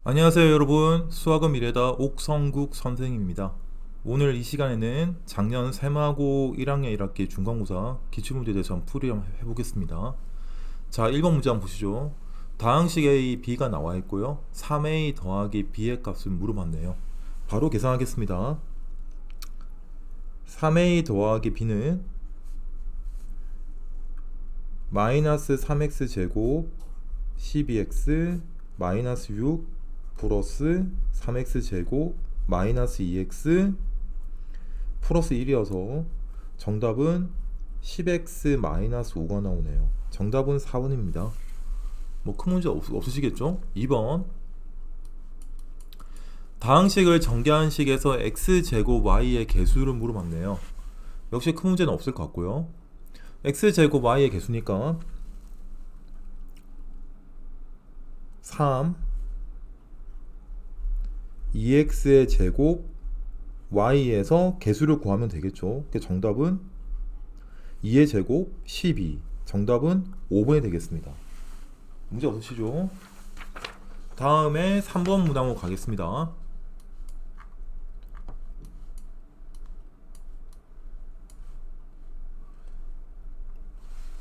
안녕하세요 여러분, 수학은 미래다 옥성국 선생님입니다. 오늘 이 시간에는 작년 세마고 1학년 1학기 중간고사 기출문제에 대해서 한번 풀이 한번 해보겠습니다. 자, 1번 문제 한번 보시죠. 다항식 A, B가 나와 있고요, 3A 더하기 B의 값을 물어봤네요. 바로 계산하겠습니다. 3A 더하기 B는 마이너스 3x 제곱 12x 마이너스 6 플러스 3x 제곱 마이너스 2x 플러스 1이어서 정답은 10x 마이너스 5가 나오네요. 정답은 4번입니다. 뭐 큰 문제 없으시겠죠? 2번, 다항식을 정개한식에서 x제곱 y의 개수를 물어봤네요. 역시 큰 문제는 없을 것 같고요. x제곱 y의 개수니까 3 2x의 제곱 y에서 개수를 구하면 되겠죠. 정답은 2의 제곱 12. 정답은 5번이 되겠습니다. 문제 없으시죠? 다음에 3번 문항으로 가겠습니다.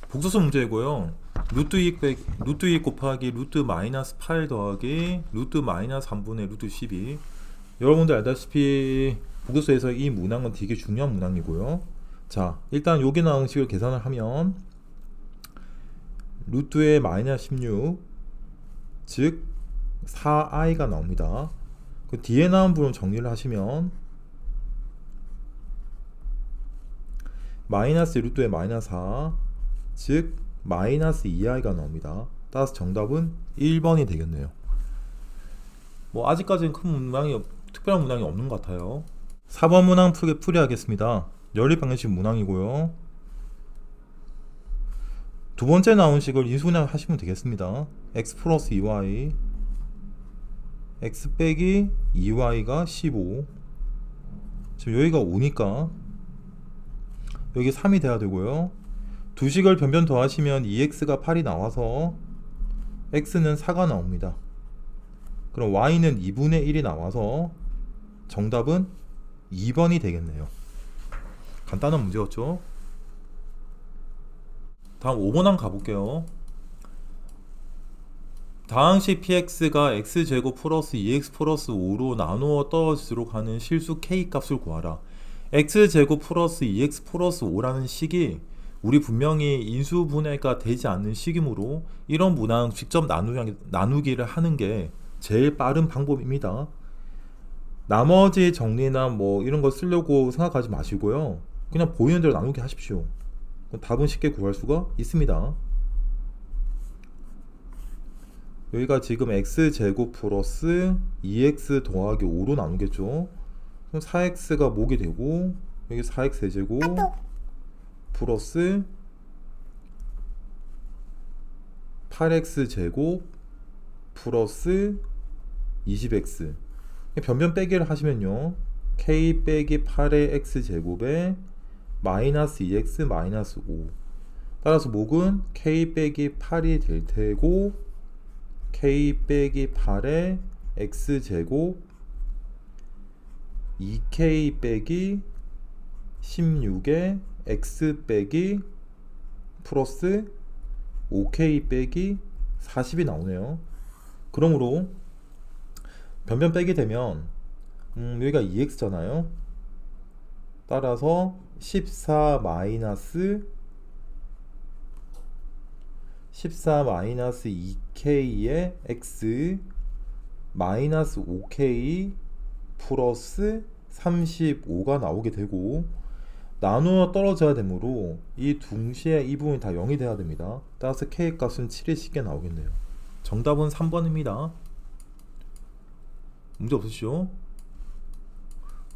복소수 문제이고요. 루트 2 곱하기 루트 마이너스 8 더하기 루트 마이너스 3분의 루트 12. 여러분들 알다시피 복소수에서 이 문항은 되게 중요한 문항이고요. 자, 일단 여기 나온 식을 계산을 하면 루트의 마이너스 16, 즉 4i가 나옵니다. 그 뒤에 나온 부분 정리를 하시면 마이너스 루트의 마이너스 4, 즉 마이너스 2i가 나옵니다. 따라서 정답은 1번이 되겠네요. 뭐 아직까지는 특별한 문항이 없는 것 같아요. 4번 문항 풀이하겠습니다. 연립방정식 문항이고요. 두 번째 나온 식을 인수분해 하시면 되겠습니다. x 플러스 2y, x 빼기 2y가 15. 지금 여기가 5니까 여기 3이 돼야 되고요. 두 식을 변변 더하시면 2x가 8이 나와서 x는 4가 나옵니다. 그럼 y는 2분의 1이 나와서 정답은 2번이 되겠네요. 간단한 문제였죠. 다음 5번 한번 가볼게요. 다항식 px가 x제곱 플러스 2x 플러스 5로 나누어 떨어지도록 하는 실수 k 값을 구하라. x제곱 플러스 2x 플러스 5라는 식이 우리 분명히 인수분해가 되지 않는 식이므로 이런 문항 직접 나누기를 하는 게 제일 빠른 방법입니다. 나머지 정리나 뭐 이런 거 쓰려고 생각하지 마시고요. 그냥 보이는 대로 나누기 하십시오. 답은 쉽게 구할 수가 있습니다. 여기가 지금 x제곱 플러스 2x 더하기 5로 나누겠죠. 그럼 4x가 목이 되고 여기 4x 세제곱 플러스 8x 제곱 플러스 20x. 변변 빼기를 하시면요, k 빼기 8의 x 제곱에 마이너스 2x 마이너스 5. 따라서 목은 k 빼기 8이 될 테고 k 빼기 8의 x 제곱 2k 빼기 16의 x 빼기 플러스 5k 빼기 40이 나오네요. 그러므로 변변 빼게 되면 여기가 2x잖아요. 따라서 14 마이너스 2k의 x 마이너스 5k 플러스 35가 나오게 되고, 나누어 떨어져야 되므로 이 둥시에 이 부분이 다 0이 돼야 됩니다. 따라서 k 값은 7이 쉽게 나오겠네요. 정답은 3번입니다. 문제 없으시죠?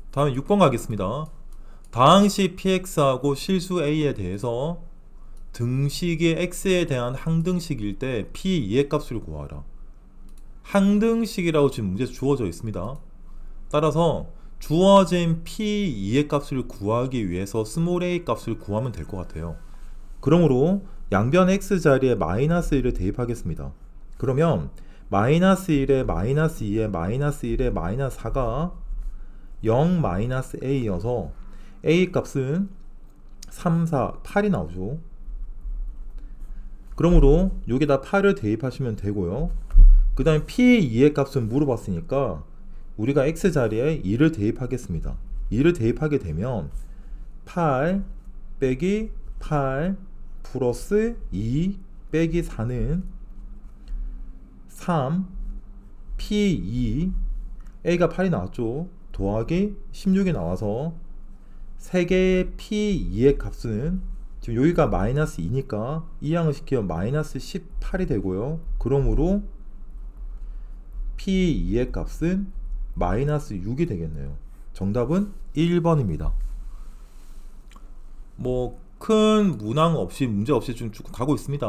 다음 6번 가겠습니다. 다항식 px하고 실수 a에 대해서 등식이 x에 대한 항등식일 때 p2의 값을 구하라. 항등식이라고 지금 문제에서 주어져 있습니다. 따라서 주어진 p2의 값을 구하기 위해서 스몰 a 값을 구하면 될 것 같아요. 그러므로 양변 x 자리에 마이너스 1을 대입하겠습니다. 그러면 마이너스 1에 마이너스 2에 마이너스 1에 마이너스 4가 0 마이너스 a여서 a 값은 3, 4, 8이 나오죠. 그러므로 여기다 8을 대입하시면 되고요. 그 다음에 p2의 값은 물어봤으니까 우리가 x자리에 2를 대입하겠습니다. 2를 대입하게 되면 8 빼기 8 플러스 2 빼기 4는 3 p2 a가 8이 나왔죠. 더하기 16이 나와서 3개의 p2의 값은 지금 여기가 마이너스 2니까 이항을 시키면 마이너스 18이 되고요. 그러므로 p2의 값은 마이너스 6이 되겠네요. 정답은 1번입니다. 뭐 큰 문항 없이 문제 없이 좀 쭉 가고 있습니다.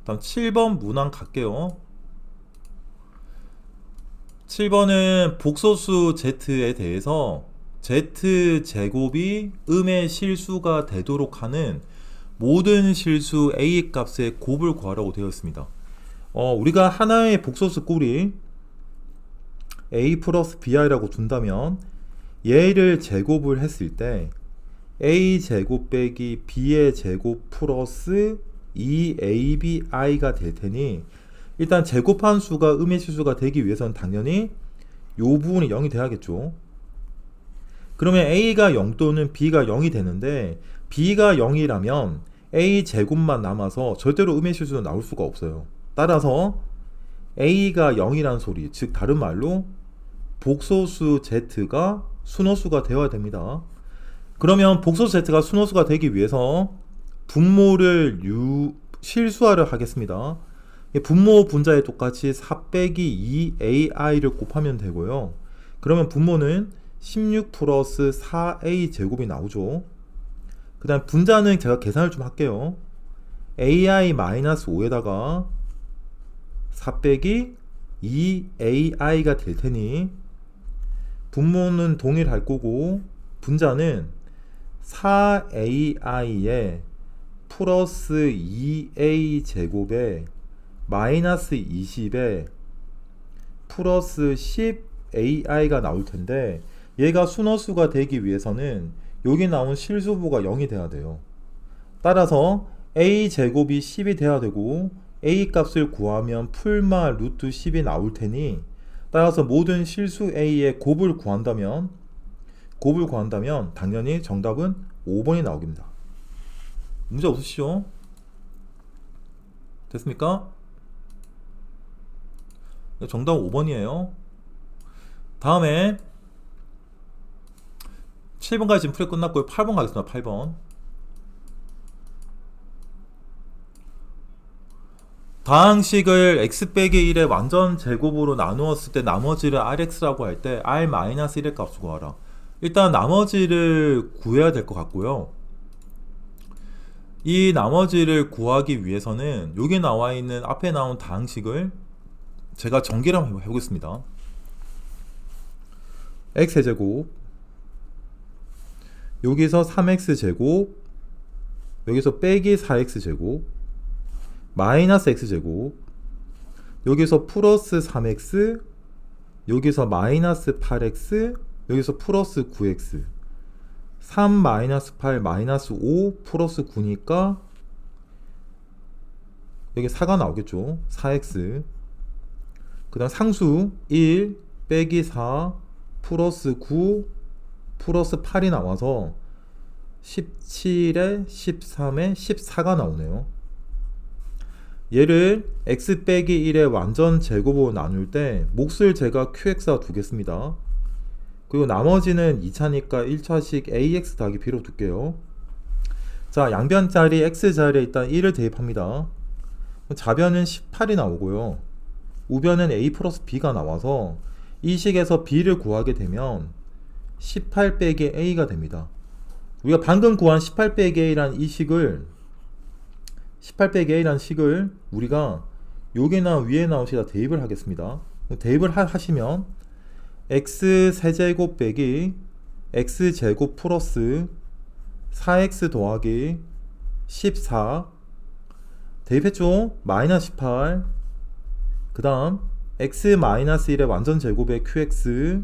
다음 7번 문항 갈게요. 7번은 복소수 z에 대해서 z제곱이 음의 실수가 되도록 하는 모든 실수 a 값의 곱을 구하라고 되어 있습니다. 우리가 하나의 복소수 꼴이 a 플러스 bi라고 둔다면 얘를 제곱을 했을 때 a 제곱 빼기 b의 제곱 플러스 2abi가 될 테니 일단 제곱한 수가 음의 실수가 되기 위해서는 당연히 이 부분이 0이 돼야겠죠. 그러면 a가 0 또는 b가 0이 되는데 b가 0이라면 a 제곱만 남아서 절대로 음의 실수는 나올 수가 없어요. 따라서 a가 0이라는 소리, 즉 다른 말로 복소수 z가 순호수가 되어야 됩니다. 그러면 복소수 z가 순호수가 되기 위해서 분모를 실수화를 하겠습니다. 분모 분자에 똑같이 4 빼기 2ai를 곱하면 되고요. 그러면 분모는 16 플러스 4a 제곱이 나오죠. 그 다음 분자는 제가 계산을 좀 할게요. ai-5에다가 4 빼기 2ai가 될 테니 분모는 동일할 거고 분자는 4ai에 플러스 2a 제곱에 마이너스 20에 플러스 10ai가 나올 텐데 얘가 순호수가 되기 위해서는 여기 나온 실수부가 0이 돼야 돼요. 따라서 a 제곱이 10이 돼야 되고 a 값을 구하면 풀마 루트 10이 나올 테니 따라서 모든 실수 a의 곱을 구한다면 당연히 정답은 5번이 나오겠습니다. 문제 없으시죠? 됐습니까? 정답은 5번이에요. 다음에 7번까지 지금 풀이 끝났고요. 8번 가겠습니다. 8번. 다항식을 x 빼기 1의 완전 제곱으로 나누었을 때 나머지를 rx라고 할 때 r-1의 값을 구하라. 일단 나머지를 구해야 될 것 같고요. 이 나머지를 구하기 위해서는 여기 나와 있는 앞에 나온 다항식을 제가 전개를 한번 해보겠습니다. x제곱 여기서 3x제곱 여기서 빼기 4x제곱 마이너스 x제곱 여기서 플러스 3x 여기서 마이너스 8x 여기서 플러스 9x 3 마이너스 8 마이너스 5 플러스 9니까 여기 4가 나오겠죠. 4x 그 다음 상수 1 빼기 4 플러스 9 플러스 8이 나와서 17에 13에 14가 나오네요. 얘를 x 빼기 1의 완전 제곱으로 나눌 때 몫을 제가 qx와 두겠습니다. 그리고 나머지는 2차니까 1차식 ax 더하기 b로 둘게요. 자, 양변자리 x자리에 일단 1을 대입합니다. 좌변은 18이 나오고요. 우변은 a 플러스 b가 나와서 이 식에서 b를 구하게 되면 18 빼기 a가 됩니다. 우리가 방금 구한 18 빼기 a라는 이 식을 18 빼기 a라는 식을 우리가 여기나 위에 나온 식에다 대입을 하겠습니다. 대입을 하시면 x 세제곱 빼기 x제곱 플러스 4x 더하기 14 대입했죠? 마이너스 18 그 다음 x-1의 완전 제곱의 qx,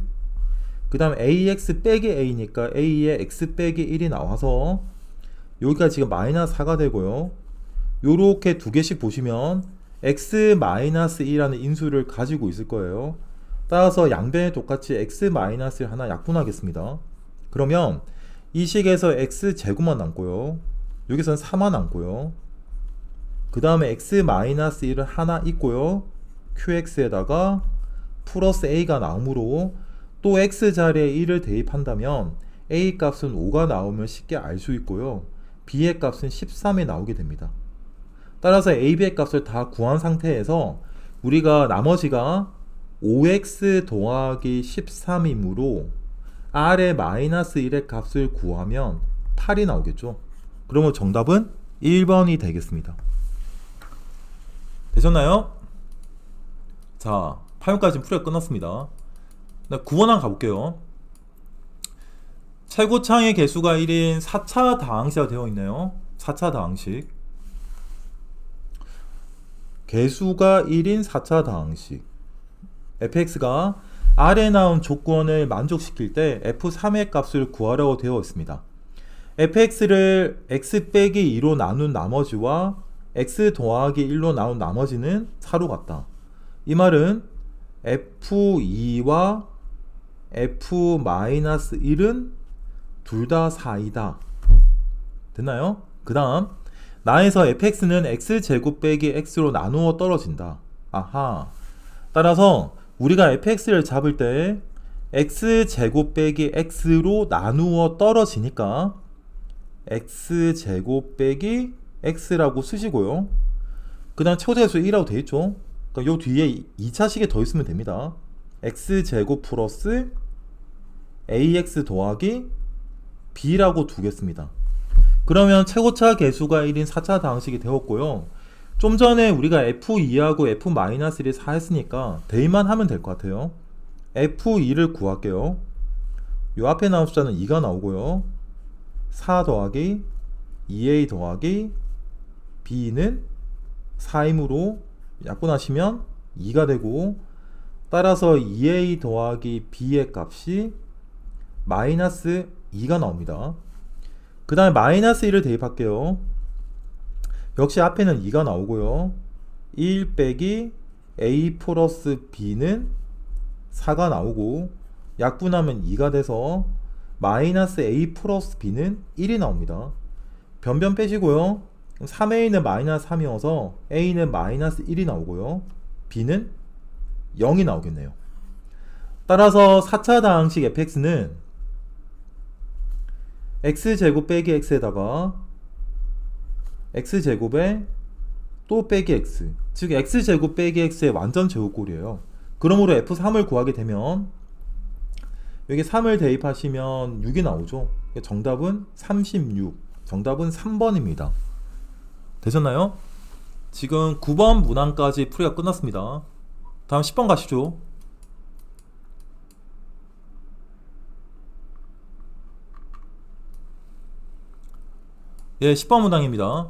그 다음 ax 빼기 a니까 a의 x 빼기 1이 나와서 여기가 지금 마이너스 4가 되고요. 요렇게 두 개씩 보시면 x-1이라는 인수를 가지고 있을 거예요. 따라서 양변에 똑같이 x-를 하나 약분하겠습니다. 그러면 이 식에서 x제곱만 남고요. 여기서는 4만 남고요. 그 다음에 x-1을 하나 있고요. qx에다가 플러스 a가 나오므로 또 x자리에 1을 대입한다면 a 값은 5가 나오면 쉽게 알 수 있고요. b의 값은 13이 나오게 됩니다. 따라서 a, b의 값을 다 구한 상태에서 우리가 나머지가 5x 더하기 13이므로 r의 마이너스 1의 값을 구하면 8이 나오겠죠. 그러면 정답은 1번이 되겠습니다. 되셨나요? 자, 8번까지 풀이가 끝났습니다. 9번 한번 가볼게요. 최고창의 개수가 1인 4차 다항식이 되어 있네요. 4차 다항식. 개수가 1인 4차 다항식. fx가 아래 나온 조건을 만족시킬 때 f3의 값을 구하라고 되어 있습니다. fx를 x 빼기 2로 나눈 나머지와 x 더하기 1로 나눈 나머지는 4로 같다. 이 말은 f2와 f-1은 둘 다 4이다. 됐나요? 그 다음 나에서 fx는 x제곱 빼기 x로 나누어 떨어진다. 아하. 따라서 우리가 fx를 잡을 때 x제곱 빼기 x로 나누어 떨어지니까 x제곱 빼기 x라고 쓰시고요. 그 다음 최고대수 1이라고 되어있죠. 그러니까 요 뒤에 2차식에 더 있으면 됩니다. x제곱 플러스 ax 더하기 b라고 두겠습니다. 그러면 최고차 개수가 1인 4차 다항식이 되었고요. 좀 전에 우리가 f2하고 f-1을 4 했으니까 대입만 하면 될 것 같아요. f2를 구할게요. 요 앞에 나온 숫자는 2가 나오고요. 4 더하기 2a 더하기 b는 4이므로 약분하시면 2가 되고, 따라서 2a 더하기 b의 값이 마이너스 2가 나옵니다. 그 다음에 마이너스 1을 대입할게요. 역시 앞에는 2가 나오고요. 1 빼기 a 플러스 b는 4가 나오고 약분하면 2가 돼서 마이너스 a 플러스 b는 1이 나옵니다. 변변 빼시고요. 3a는 마이너스 3이어서 a는 마이너스 1이 나오고요. b는 0이 나오겠네요. 따라서 4차 다항식 fx는 x제곱 빼기 x에다가 x제곱에 또 빼기 x, 즉 x제곱 빼기 x의 완전 제곱꼴이에요. 그러므로 f3을 구하게 되면 여기 3을 대입하시면 6이 나오죠. 정답은 36. 정답은 3번입니다. 되셨나요? 지금 9번 문항까지 풀이가 끝났습니다. 다음 10번 가시죠. 예, 10번 문항입니다.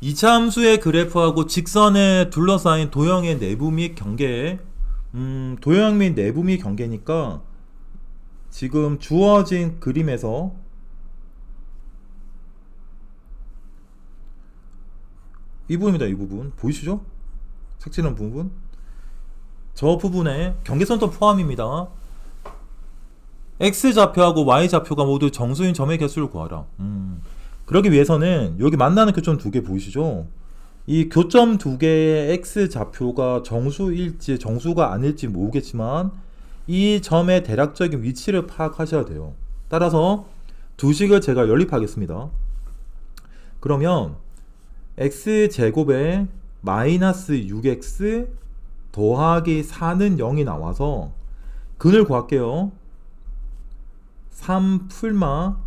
이차함수의 그래프하고 직선에 둘러싸인 도형의 내부 및 경계, 도형 및 내부 및 경계니까 지금 주어진 그림에서 이 부분입니다. 이 부분 보이시죠? 색칠한 부분, 저 부분에 경계선도 포함입니다. X좌표하고 Y좌표가 모두 정수인 점의 개수를 구하라. 그러기 위해서는 여기 만나는 교점 두 개 보이시죠? 이 교점 두 개의 X좌표가 정수일지 정수가 아닐지 모르겠지만 이 점의 대략적인 위치를 파악하셔야 돼요. 따라서 두 식을 제가 연립하겠습니다. 그러면 X제곱에 마이너스 6X 더하기 4는 0이 나와서 근을 구할게요. 3 풀마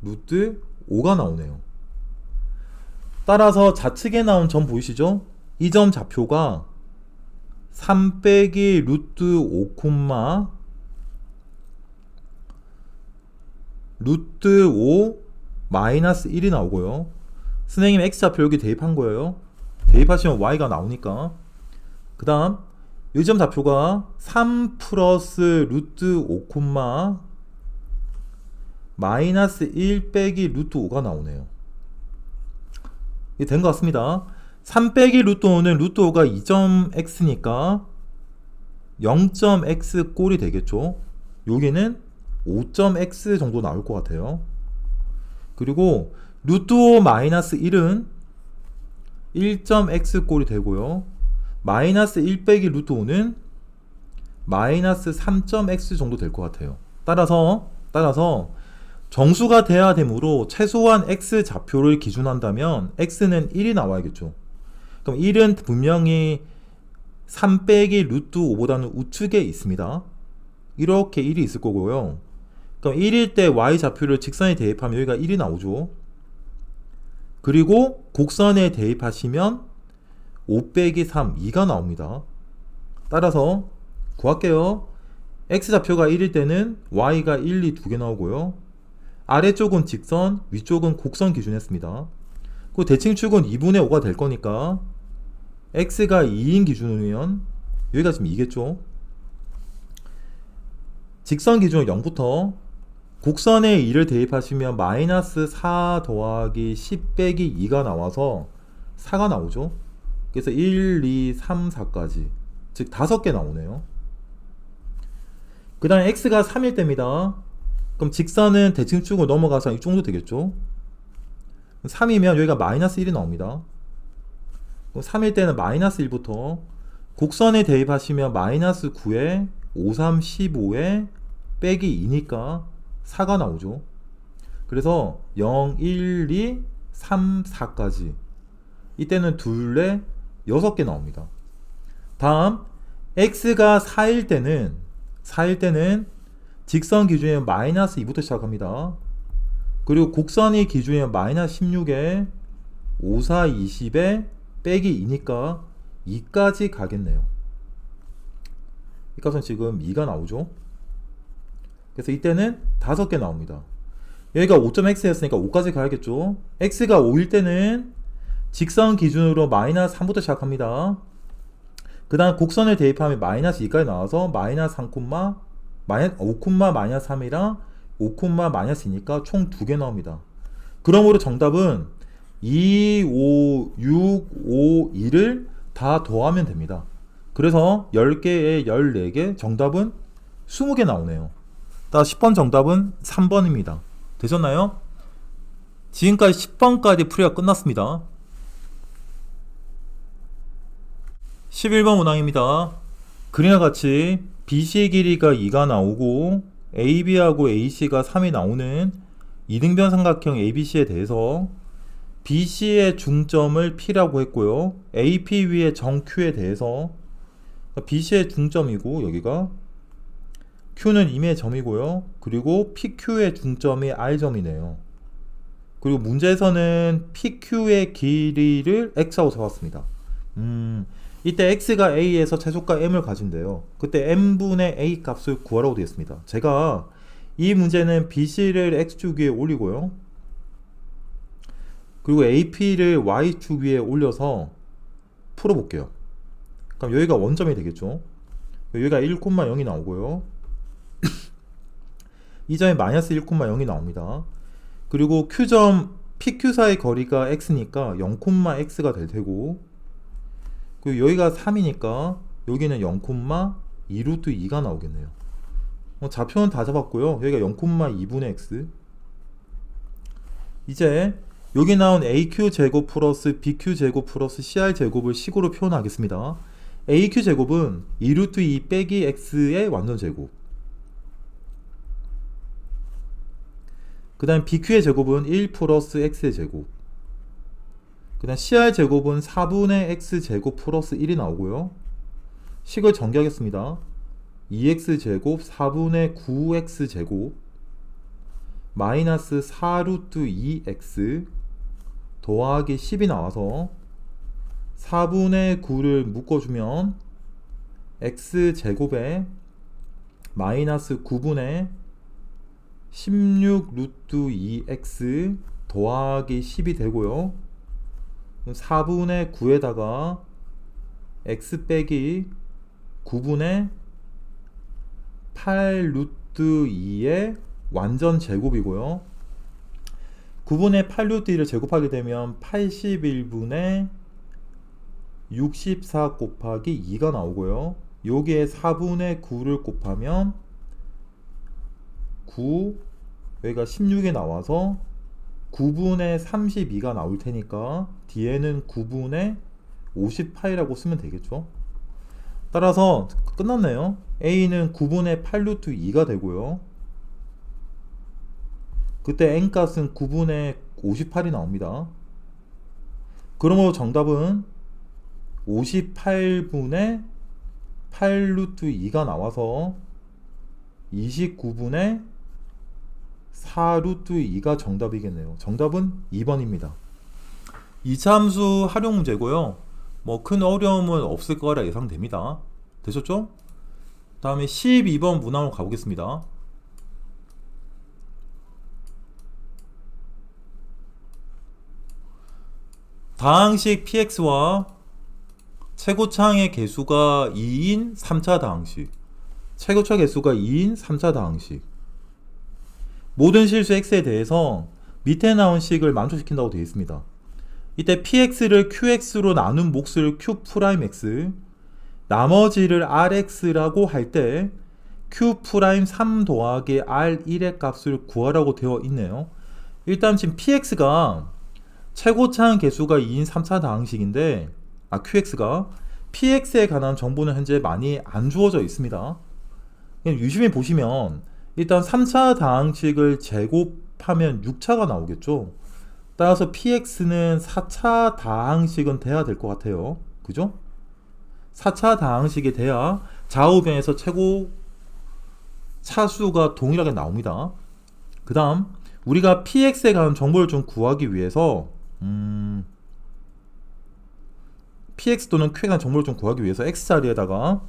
루트 5가 나오네요. 따라서 좌측에 나온 점 보이시죠? 이 점 좌표가 3 빼기 루트 5 콤마 루트 5 마이너스 1이 나오고요. 선생님 X좌표 여기 대입한 거예요. 대입하시면 Y가 나오니까 그 다음 요점 좌표가 3 플러스 루트 5 마이너스 1 빼기 루트 5가 나오네요. 이게 된 것 같습니다. 3 빼기 루트 5는 루트 5가 2.x니까 0.x 꼴이 되겠죠. 여기는 5.x 정도 나올 것 같아요. 그리고 루트 5 마이너스 1은 1.x 꼴이 되고요. 마이너스 1 빼기 루트 5는 마이너스 3.x 정도 될 것 같아요. 따라서 정수가 돼야 되므로 최소한 x 좌표를 기준한다면 x는 1이 나와야겠죠. 그럼 1은 분명히 3 빼기 루트 5보다는 우측에 있습니다. 이렇게 1이 있을 거고요. 그럼 1일 때 y 좌표를 직선에 대입하면 여기가 1이 나오죠. 그리고 곡선에 대입하시면 5 빼기 3, 2가 나옵니다. 따라서 구할게요. x 좌표가 1일 때는 y가 1, 2 두 개 나오고요. 아래쪽은 직선, 위쪽은 곡선 기준했습니다. 그 대칭축은 2분의 5가 될 거니까 x가 2인 기준이면 여기가 지금 2겠죠. 직선 기준은 0부터 곡선에 2를 대입하시면 마이너스 4 더하기 10 빼기 2가 나와서 4가 나오죠. 그래서 1, 2, 3, 4까지 즉 5개 나오네요. 그 다음에 x가 3일 때입니다. 그럼 직선은 대칭축으로 넘어가서 이 정도 되겠죠. 3이면 여기가 마이너스 1이 나옵니다. 그럼 3일 때는 마이너스 1부터 곡선에 대입하시면 마이너스 9에 5, 3, 15에 빼기 2니까 4가 나오죠. 그래서 0, 1, 2, 3, 4까지 이때는 둘레 6개 나옵니다. 다음 x가 4일 때는 직선 기준이면 마이너스 2부터 시작합니다. 그리고 곡선이 기준이면 마이너스 16에 5, 4, 20에 빼기 2니까 2까지 가겠네요. 이 값은 지금 2가 나오죠. 그래서 이때는 5개 나옵니다. 여기가 5.x 였으니까 5까지 가야겠죠. x가 5일 때는 직선 기준으로 마이너스 3부터 시작합니다. 그 다음 곡선을 대입하면 마이너스 2까지 나와서 마이너스 5, 마이너스 3이랑 5, 마이너스 2니까 총 2개 나옵니다. 그러므로 정답은 2, 5, 6, 5, 2를 다 더하면 됩니다. 그래서 10개에 14개, 정답은 20개 나오네요. 따라서 10번 정답은 3번입니다. 되셨나요? 지금까지 10번까지 풀이가 끝났습니다. 11번 문항입니다. 그림과 같이 BC의 길이가 2가 나오고 AB하고 AC가 3이 나오는 이등변 삼각형 ABC에 대해서 BC의 중점을 P라고 했고요. AP 위의 정 Q에 대해서 BC의 중점이고 여기가 Q는 임의 점이고요. 그리고 PQ의 중점이 R점이네요. 그리고 문제에서는 PQ의 길이를 X하고 잡았습니다. 이때 X가 A에서 최소가 M을 가진대요. 그때 M분의 A 값을 구하라고 되어 있습니다. 제가 이 문제는 BC를 X축 위에 올리고요. 그리고 AP를 Y축 위에 올려서 풀어볼게요. 그럼 여기가 원점이 되겠죠. 여기가 1,0이 나오고요. 이 점이 마이너스 1,0이 나옵니다. 그리고 Q점 PQ 사이 거리가 X니까 0,X가 될 테고, 그리고 여기가 3이니까 여기는 0,2루트 2가 나오겠네요. 좌표는 다 잡았고요. 여기가 0,2분의 x. 이제 여기 나온 AQ 제곱 플러스 BQ 제곱 플러스 CR 제곱을 식으로 표현하겠습니다. AQ 제곱은 2루트 2 빼기 x의 완전 제곱. 그 다음 BQ의 제곱은 1 플러스 x의 제곱. 그 다음 CR 제곱은 4분의 x 제곱 플러스 1이 나오고요. 식을 전개하겠습니다. 2x 제곱 4분의 9x 제곱 마이너스 4루트 2x 더하기 10이 나와서 4분의 9를 묶어주면 x 제곱에 마이너스 9분의 16 루트 2x 더하기 10이 되고요. 4분의 9에다가 x 빼기 9분의 8 루트 2의 완전 제곱이고요. 9분의 8 루트 2를 제곱하게 되면 81분의 64 곱하기 2가 나오고요. 여기에 4분의 9를 곱하면 9, 여기가 16이 나와서 9분의 32가 나올 테니까 뒤에는 9분의 58이라고 쓰면 되겠죠. 따라서 끝났네요. A는 9분의 8 루트 2가 되고요. 그때 N값은 9분의 58이 나옵니다. 그러므로 정답은 58분의 8 루트 2가 나와서 29분의 4 루트 2가 정답이겠네요. 정답은 2번입니다. 2차 함수 활용 문제고요. 뭐 큰 어려움은 없을 거라 예상됩니다. 되셨죠? 다음에 12번 문항으로 가보겠습니다. 다항식 px와 최고차의 개수가 2인 3차 다항식, 최고차 개수가 2인 3차 다항식. 모든 실수 x에 대해서 밑에 나온 식을 만족시킨다고 되어 있습니다. 이때 px를 qx로 나눈 몫을 q'x, 나머지를 rx라고 할 때 q'3 더하기 r1의 값을 구하라고 되어 있네요. 일단 지금 px가 최고차항 개수가 2인 3차 다항식인데 qx가 px에 관한 정보는 현재 많이 안 주어져 있습니다. 유심히 보시면 일단 3차 다항식을 제곱하면 6차가 나오겠죠. 따라서 px는 4차 다항식은 돼야 될 것 같아요. 그죠? 4차 다항식이 돼야 좌우변에서 최고 차수가 동일하게 나옵니다. 그 다음 우리가 px에 관한 정보를 좀 구하기 위해서 px 또는 q에 관한 정보를 좀 구하기 위해서 x자리에다가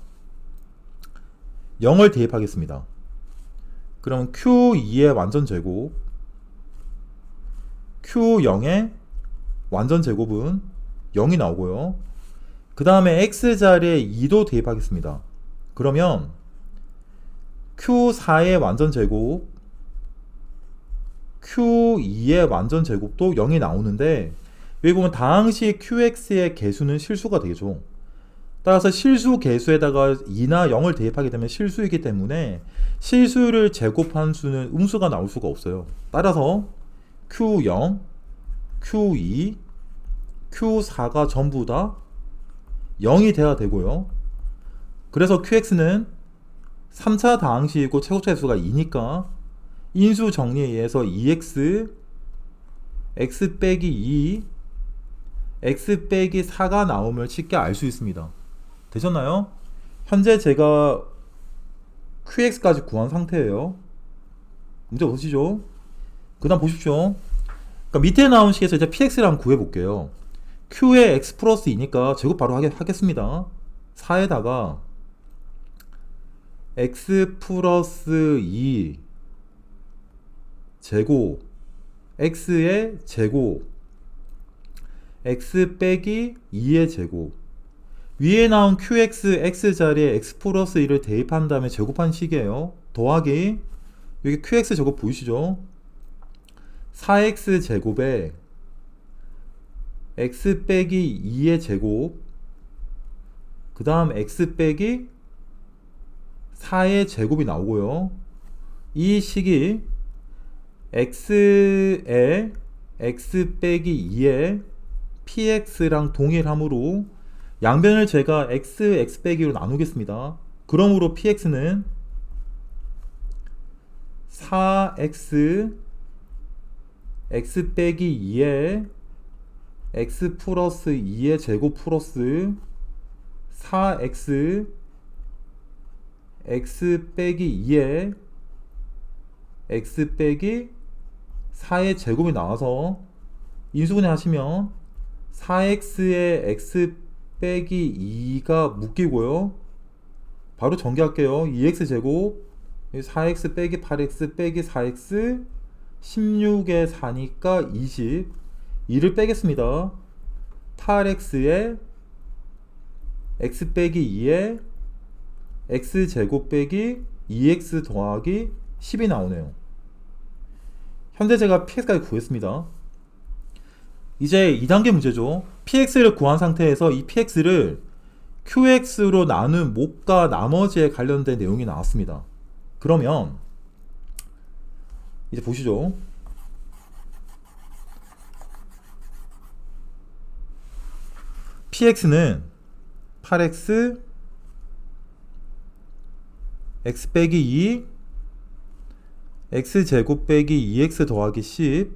0을 대입하겠습니다. 그러면 q2의 완전제곱, q0의 완전제곱은 0이 나오고요. 그 다음에 x자리에 2도 대입하겠습니다. 그러면 q4의 완전제곱, q2의 완전제곱도 0이 나오는데 여기 보면 다항식 qx의 개수는 실수가 되죠. 따라서 실수 개수에다가 2나 0을 대입하게 되면 실수이기 때문에 실수를 제곱한 수는 음수가 나올 수가 없어요. 따라서 q0, q2, q4가 전부 다 0이 돼야 되고요. 그래서 qx는 3차 다항식이고 최고차 개수가 2니까 인수 정리에 의해서 2x, x 빼기 2, x 빼기 4가 나오면 쉽게 알 수 있습니다. 되셨나요? 현재 제가 qx까지 구한 상태예요. 문제 보시죠. 그 다음 보십시오. 그러니까 밑에 나온 식에서 이제 px를 한번 구해볼게요. q에 x 플러스 2니까 제곱 바로 하겠습니다. 4에다가 x 플러스 2 제곱, x의 제곱, x 빼기 2의 제곱, 위에 나온 qx, x자리에 x 플러스 1을 대입한 다음에 제곱한 식이에요. 더하기 여기 qx 제곱 보이시죠? 4x 제곱에 x 빼기 2의 제곱, 그 다음 x 빼기 4의 제곱이 나오고요. 이 식이 x에 x 빼기 2의 px랑 동일하므로 양변을 제가 x 빼기로 나누겠습니다. 그러므로 px는 4x x 빼기 2의 x 플러스 2의 제곱 플러스 4x x 빼기 2의 x 빼기 4의 제곱이 나와서 인수분해 하시면 4x의 x 빼기 2가 묶이고요. 바로 전개할게요. 2x 제곱 4x 빼기 8x 빼기 4x 16에 4니까 20 2를 빼겠습니다. 8x에 x 빼기 2에 x제곱 빼기 2x 더하기 10이 나오네요. 현재 제가 px까지 구했습니다. 이제 2단계 문제죠. px를 구한 상태에서 이 px를 qx로 나눈 몫과 나머지에 관련된 내용이 나왔습니다. 그러면 이제 보시죠. px는 8x x 빼기 2 x제곱 빼기 2x 더하기 10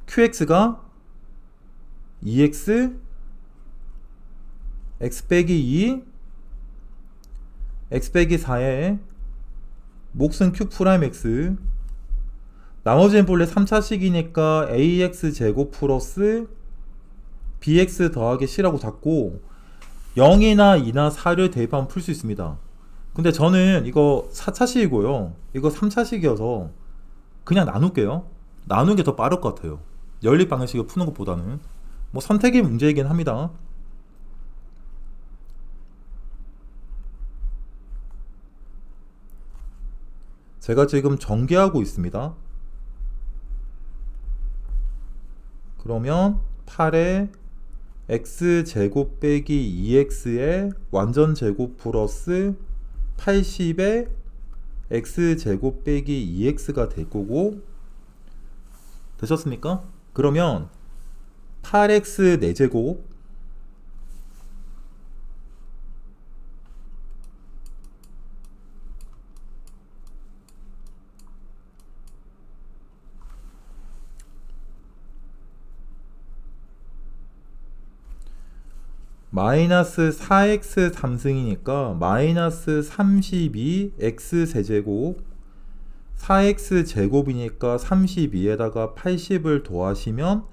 qx가 2x x 빼기 2 x 빼기 4에 몫은 q 프라임 x 나머지는 본래 3차식이니까 ax 제곱 플러스 bx 더하기 c라고 잡고 0이나 2나 4를 대입하면 풀 수 있습니다. 근데 저는 이거 4차식이고요 이거 3차식이어서 그냥 나눌게요. 나누는 게 더 빠를 것 같아요. 연립 방식을 푸는 것보다는. 뭐 선택의 문제이긴 합니다. 제가 지금 전개하고 있습니다. 그러면 8에 x제곱 빼기 2x의 완전제곱 플러스 80에 x제곱 빼기 2x가 될 거고, 되셨습니까? 그러면 8x 4제곱 마이너스 4x 3승이니까 마이너스 32x 세제곱 4x 제곱이니까 32에다가 80을 더하시면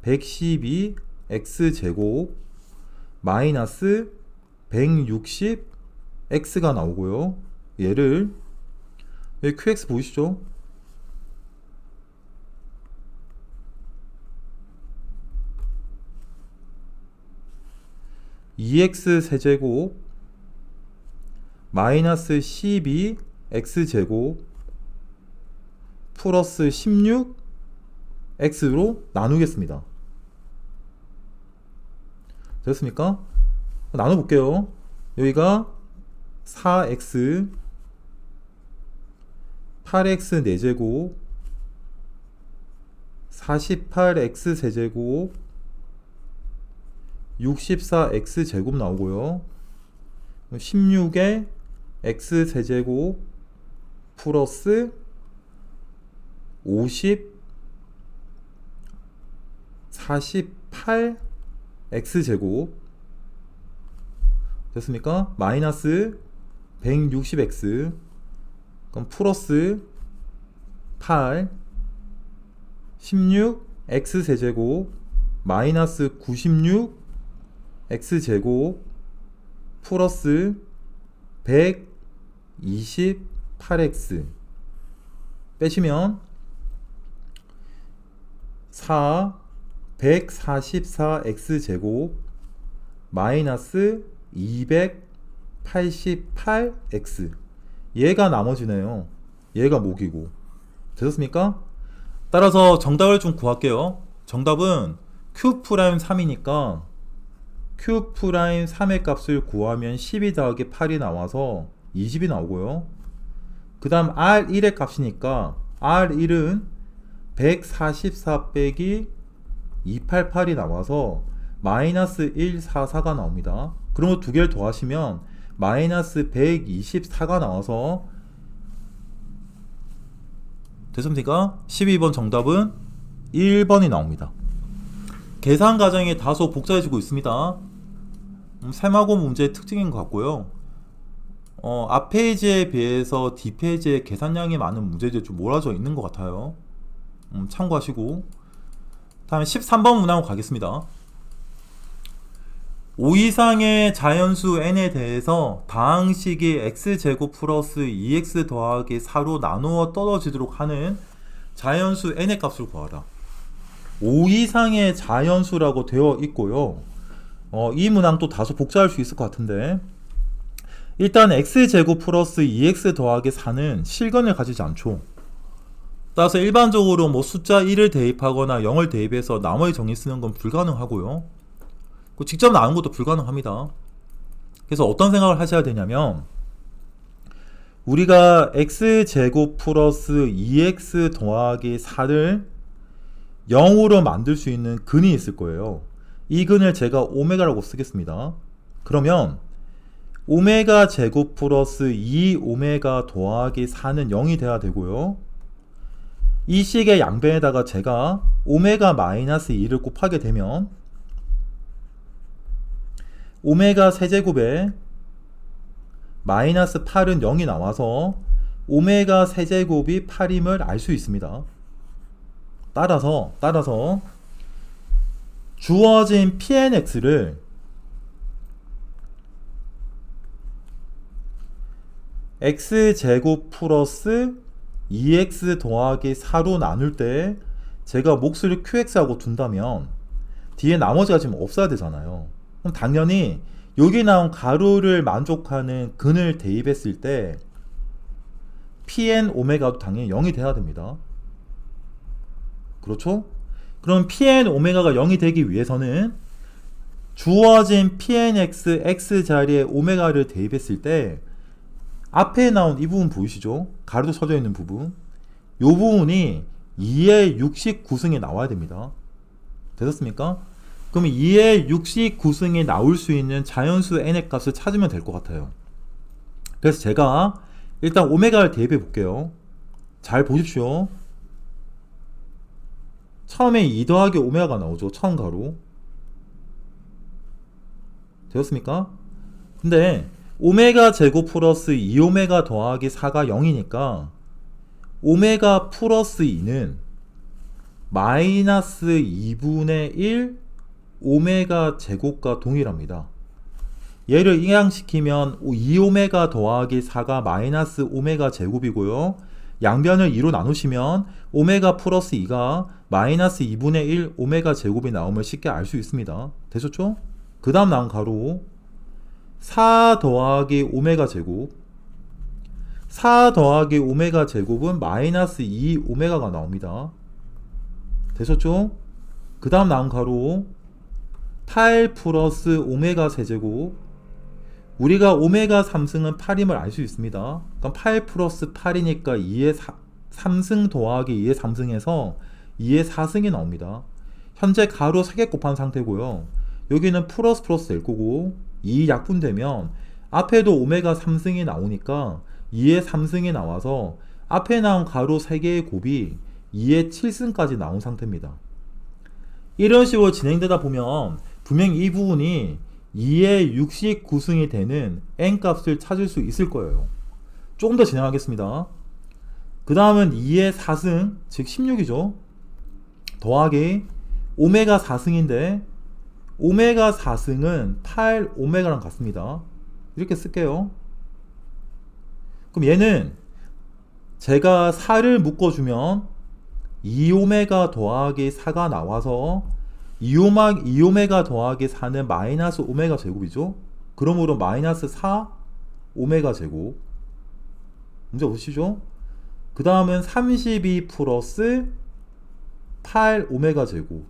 112x 제곱 마이너스 160x가 나오고요. 얘를 여기 qx 보이시죠? (2x) 세제곱 마이너스 12x제곱 플러스 16x로 나누겠습니다. 됐습니까? 나눠볼게요. 여기가 4x 8x 4제곱 48x 세제곱 64x 제곱 나오고요. 16에 x 세제곱 플러스 50 48x 제곱 됐습니까? 마이너스 160x 그럼 플러스 8 16x 세제곱 마이너스 96 x제곱 플러스 128x 빼시면 144x제곱 마이너스 288x 얘가 나머지네요. 얘가 목이고. 되셨습니까? 따라서 정답을 좀 구할게요. 정답은 Q'3이니까 Q'3의 값을 구하면 12 더하기 8이 나와서 20이 나오고요. 그 다음 R1의 값이니까 R1은 144 빼기 288이 나와서 마이너스 144가 나옵니다. 그러면 두 개를 더하시면 마이너스 124가 나와서 됐습니까? 12번 정답은 1번이 나옵니다. 계산 과정이 다소 복잡해지고 있습니다. 세마고 문제의 특징인 것 같고요. 앞 페이지에 비해서 뒷 페이지에 계산량이 많은 문제들이 좀 몰아져 있는 것 같아요. 참고하시고 다음에 13번 문항으로 가겠습니다. 5 이상의 자연수 n에 대해서 다항식이 x제곱 플러스 2x 더하기 4로 나누어 떨어지도록 하는 자연수 n의 값을 구하라. 5 이상의 자연수라고 되어 있고요. 이 문항 또 다소 복잡할 수 있을 것 같은데, 일단 x제곱 플러스 2x 더하기 4는 실근을 가지지 않죠. 따라서 일반적으로 뭐 숫자 1을 대입하거나 0을 대입해서 나머지 정의 쓰는 건 불가능하고요. 직접 나눈 것도 불가능합니다. 그래서 어떤 생각을 하셔야 되냐면, 우리가 x제곱 플러스 2x 더하기 4를 0으로 만들 수 있는 근이 있을 거예요. 이 근을 제가 오메가라고 쓰겠습니다. 그러면 오메가 제곱 플러스 2오메가 더하기 4는 0이 돼야 되고요. 이 식의 양변에다가 제가 오메가 마이너스 2를 곱하게 되면 오메가 세제곱에 마이너스 8은 0이 나와서 오메가 세제곱이 8임을 알 수 있습니다. 따라서 주어진 pnx를 x제곱 플러스 2x 더하기 4로 나눌 때 제가 몫을 qx하고 둔다면 뒤에 나머지가 지금 없어야 되잖아요. 그럼 당연히 여기 나온 가로를 만족하는 근을 대입했을 때 pn 오메가도 당연히 0이 돼야 됩니다. 그렇죠? 그럼 pn 오메가가 0이 되기 위해서는 주어진 pnx x 자리에 오메가를 대입했을 때 앞에 나온 이 부분 보이시죠? 가로도 쳐져 있는 부분. 이 부분이 2의 69승이 나와야 됩니다. 되셨습니까? 그럼 2의 69승이 나올 수 있는 자연수 n의 값을 찾으면 될 것 같아요. 그래서 제가 일단 오메가를 대입해 볼게요. 잘 보십시오. 처음에 2 더하기 오메가가 나오죠. 처음 가로. 되었습니까? 근데 오메가 제곱 플러스 2오메가 더하기 4가 0이니까 오메가 플러스 2는 마이너스 2분의 1 오메가 제곱과 동일합니다. 얘를 이항시키면 2오메가 더하기 4가 마이너스 오메가 제곱이고요. 양변을 2로 나누시면 오메가 플러스 2가 마이너스 2분의 1 오메가 제곱이 나오면 쉽게 알 수 있습니다. 되셨죠? 그 다음 나온 가로 4 더하기 오메가 제곱 4 더하기 오메가 제곱은 마이너스 2 오메가가 나옵니다. 되셨죠? 그 다음 나온 가로 8 플러스 오메가 세제곱 우리가 오메가 3승은 8임을 알 수 있습니다. 그럼 8 플러스 8이니까 2의 3승 더하기 2의 3승에서 2의 4승이 나옵니다. 현재 가로 3개 곱한 상태고요. 여기는 플러스 될 거고 2 약분되면 앞에도 오메가 3승이 나오니까 2의 3승이 나와서 앞에 나온 가로 3개의 곱이 2의 7승까지 나온 상태입니다. 이런 식으로 진행되다 보면 분명히 이 부분이 2의 69승이 되는 n값을 찾을 수 있을 거예요. 조금 더 진행하겠습니다. 그 다음은 2의 4승, 즉 16이죠. 더하기 오메가 4승인데 오메가 4승은 8 오메가랑 같습니다. 이렇게 쓸게요. 그럼 얘는 제가 4를 묶어주면 2오메가 더하기 4가 나와서 2오메가 더하기 4는 마이너스 오메가 제곱이죠. 그러므로 마이너스 4 오메가 제곱. 문제 보시죠. 그 다음은 32 플러스 8 오메가 제곱.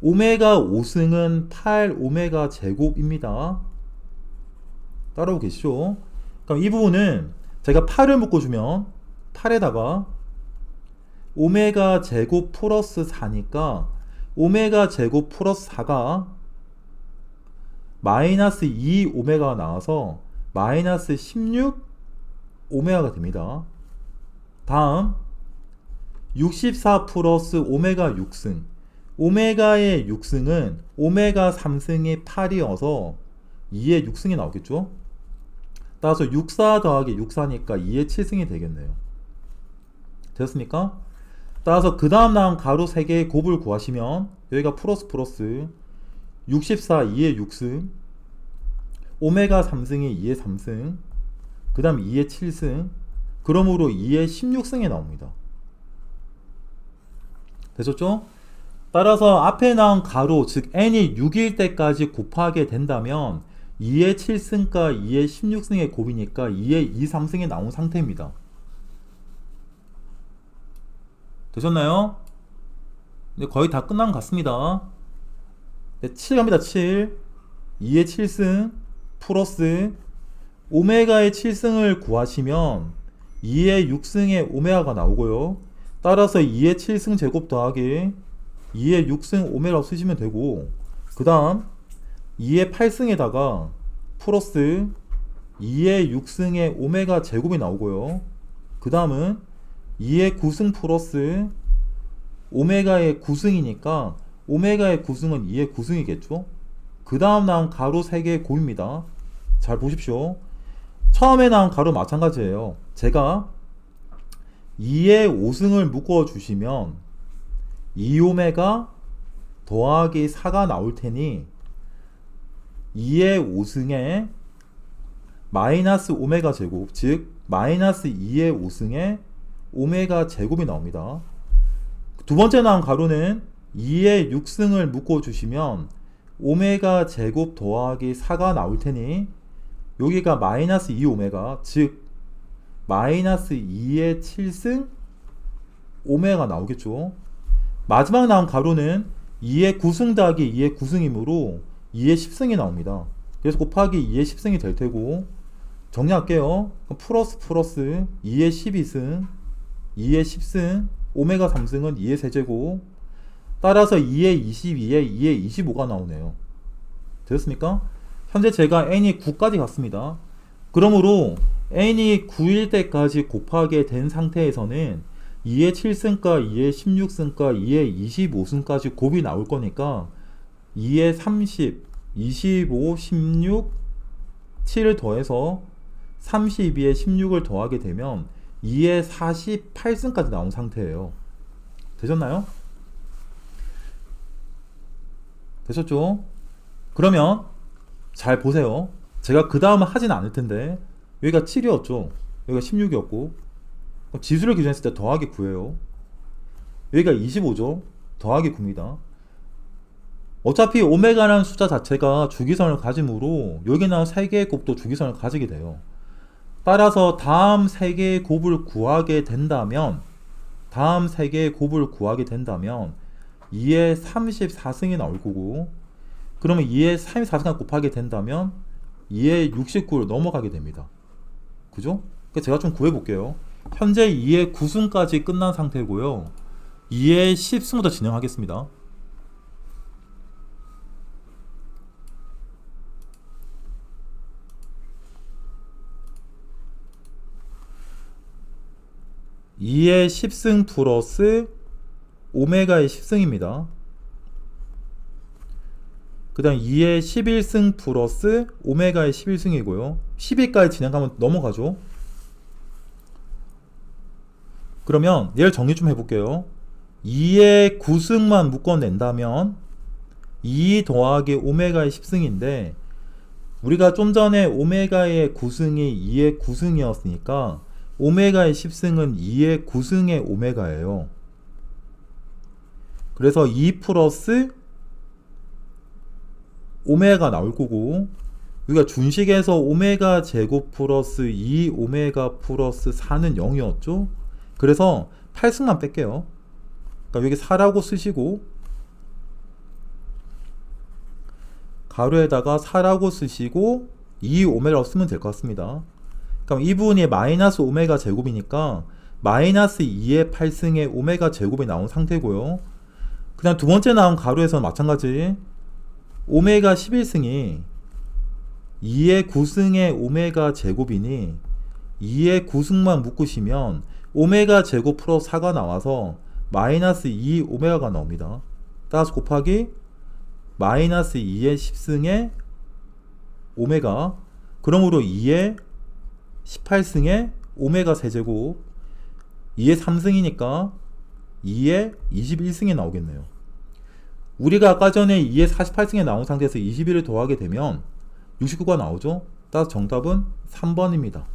오메가 5승은 8 오메가 제곱입니다. 따라오고 계시죠? 그럼 이 부분은 제가 8을 묶어주면 8에다가 오메가 제곱 플러스 4니까 오메가 제곱 플러스 4가 마이너스 2 오메가가 나와서 마이너스 16 오메가가 됩니다. 다음 64 플러스 오메가 6승 오메가의 6승은 오메가 3승의 8이어서 2의 6승이 나오겠죠. 따라서 64 더하기 64니까 2의 7승이 되겠네요. 되었습니까? 따라서 그 다음 나온 가로 3개의 곱을 구하시면 여기가 플러스 64 2의 6승 오메가 3승이 2의 3승 그 다음 2의 7승 그러므로 2의 16승이 나옵니다. 되셨죠? 따라서 앞에 나온 가로, 즉 n이 6일 때까지 곱하게 된다면 2의 7승과 2의 16승의 곱이니까 2의 2, 3승이 나온 상태입니다. 되셨나요? 네, 거의 다 끝난 것 같습니다. 네, 7 갑니다. 7. 2의 7승 플러스 오메가의 7승을 구하시면 2의 6승의 오메가가 나오고요. 따라서 2의 7승 제곱 더하기 2의 6승 오메가 쓰시면 되고, 그 다음 2의 8승에다가 플러스 2의 6승의 오메가 제곱이 나오고요. 그 다음은 2의 9승 플러스 오메가의 9승이니까 오메가의 9승은 2의 9승이겠죠. 그 다음 나온 가로 3개의 곱입니다. 잘 보십시오. 처음에 나온 가로 마찬가지예요. 제가 2의 5승을 묶어 주시면 2오메가 더하기 4가 나올 테니 2의 5승에 마이너스 오메가 제곱, 즉 마이너스 2의 5승에 오메가 제곱이 나옵니다. 두 번째 나온 가로는 2의 6승을 묶어 주시면 오메가 제곱 더하기 4가 나올 테니 여기가 마이너스 2오메가, 즉 마이너스 2의 7승 오메가 나오겠죠. 마지막 나온 가로는 2의 9승 더하기 2의 9승이므로 2의 10승이 나옵니다. 그래서 곱하기 2의 10승이 될 테고, 정리할게요. 플러스 2의 12승 2의 10승 오메가 3승은 2의 세제곱, 따라서 2의 22에 2의 25가 나오네요. 되었습니까? 현재 제가 n이 9까지 갔습니다. 그러므로 n이 9일 때까지 곱하게 된 상태에서는 2의 7승과 2의 16승과 2의 25승까지 곱이 나올 거니까 2의 30, 25, 16, 7을 더해서 32에 16을 더하게 되면 2의 48승까지 나온 상태예요. 되셨나요? 되셨죠? 그러면 잘 보세요. 제가 그 다음은 하진 않을 텐데 여기가 7이었죠. 여기가 16이었고 지수를 기준했을 때 더하기 9예요. 여기가 25죠. 더하기 9입니다. 어차피 오메가라는 숫자 자체가 주기선을 가지므로 여기 나온 3개의 곱도 주기선을 가지게 돼요. 따라서 다음 3개의 곱을 구하게 된다면 2의 34승이 나올 거고, 그러면 2의 34승을 곱하게 된다면 2의 69를 넘어가게 됩니다. 그죠? 제가 좀 구해 볼게요. 현재 2의 9승까지 끝난 상태고요. 2의 10승부터 진행하겠습니다. (2의 10승) 플러스 오메가의 10승입니다. 그 다음 2의 11승 플러스 오메가의 11승이고요 10일까지 진행하면 넘어가죠. 그러면 얘를 정리 좀 해볼게요. 2의 9승만 묶어낸다면 2 더하기 오메가의 10승인데 우리가 좀 전에 오메가의 9승이 2의 9승이었으니까 오메가의 10승은 2의 9승의 오메가예요. 그래서 2 플러스 오메가 나올 거고, 우리가 준식에서 오메가 제곱 플러스 2 오메가 플러스 4는 0이었죠. 그래서 8승만 뺄게요. 그러니까 여기 4라고 쓰시고 가로에다가 4라고 쓰시고 2 오메가로 쓰면 될 것 같습니다. 그럼 이 부분이 마이너스 오메가 제곱이니까 마이너스 2의 8승의 오메가 제곱이 나온 상태고요. 그냥 두 번째 나온 가로에서는 마찬가지 오메가 11승이 2의 9승의 오메가 제곱이니 2의 9승만 묶으시면 오메가 제곱 플러스 4가 나와서 마이너스 2 오메가가 나옵니다. 따라서 곱하기 마이너스 2의 10승의 오메가, 그러므로 2의 18승의 오메가 세제곱, 2의 3승이니까 2의 21승이 나오겠네요. 우리가 아까 전에 2의 48승에 나온 상태에서 21을 더하게 되면 69가 나오죠. 따라서 정답은 3번입니다.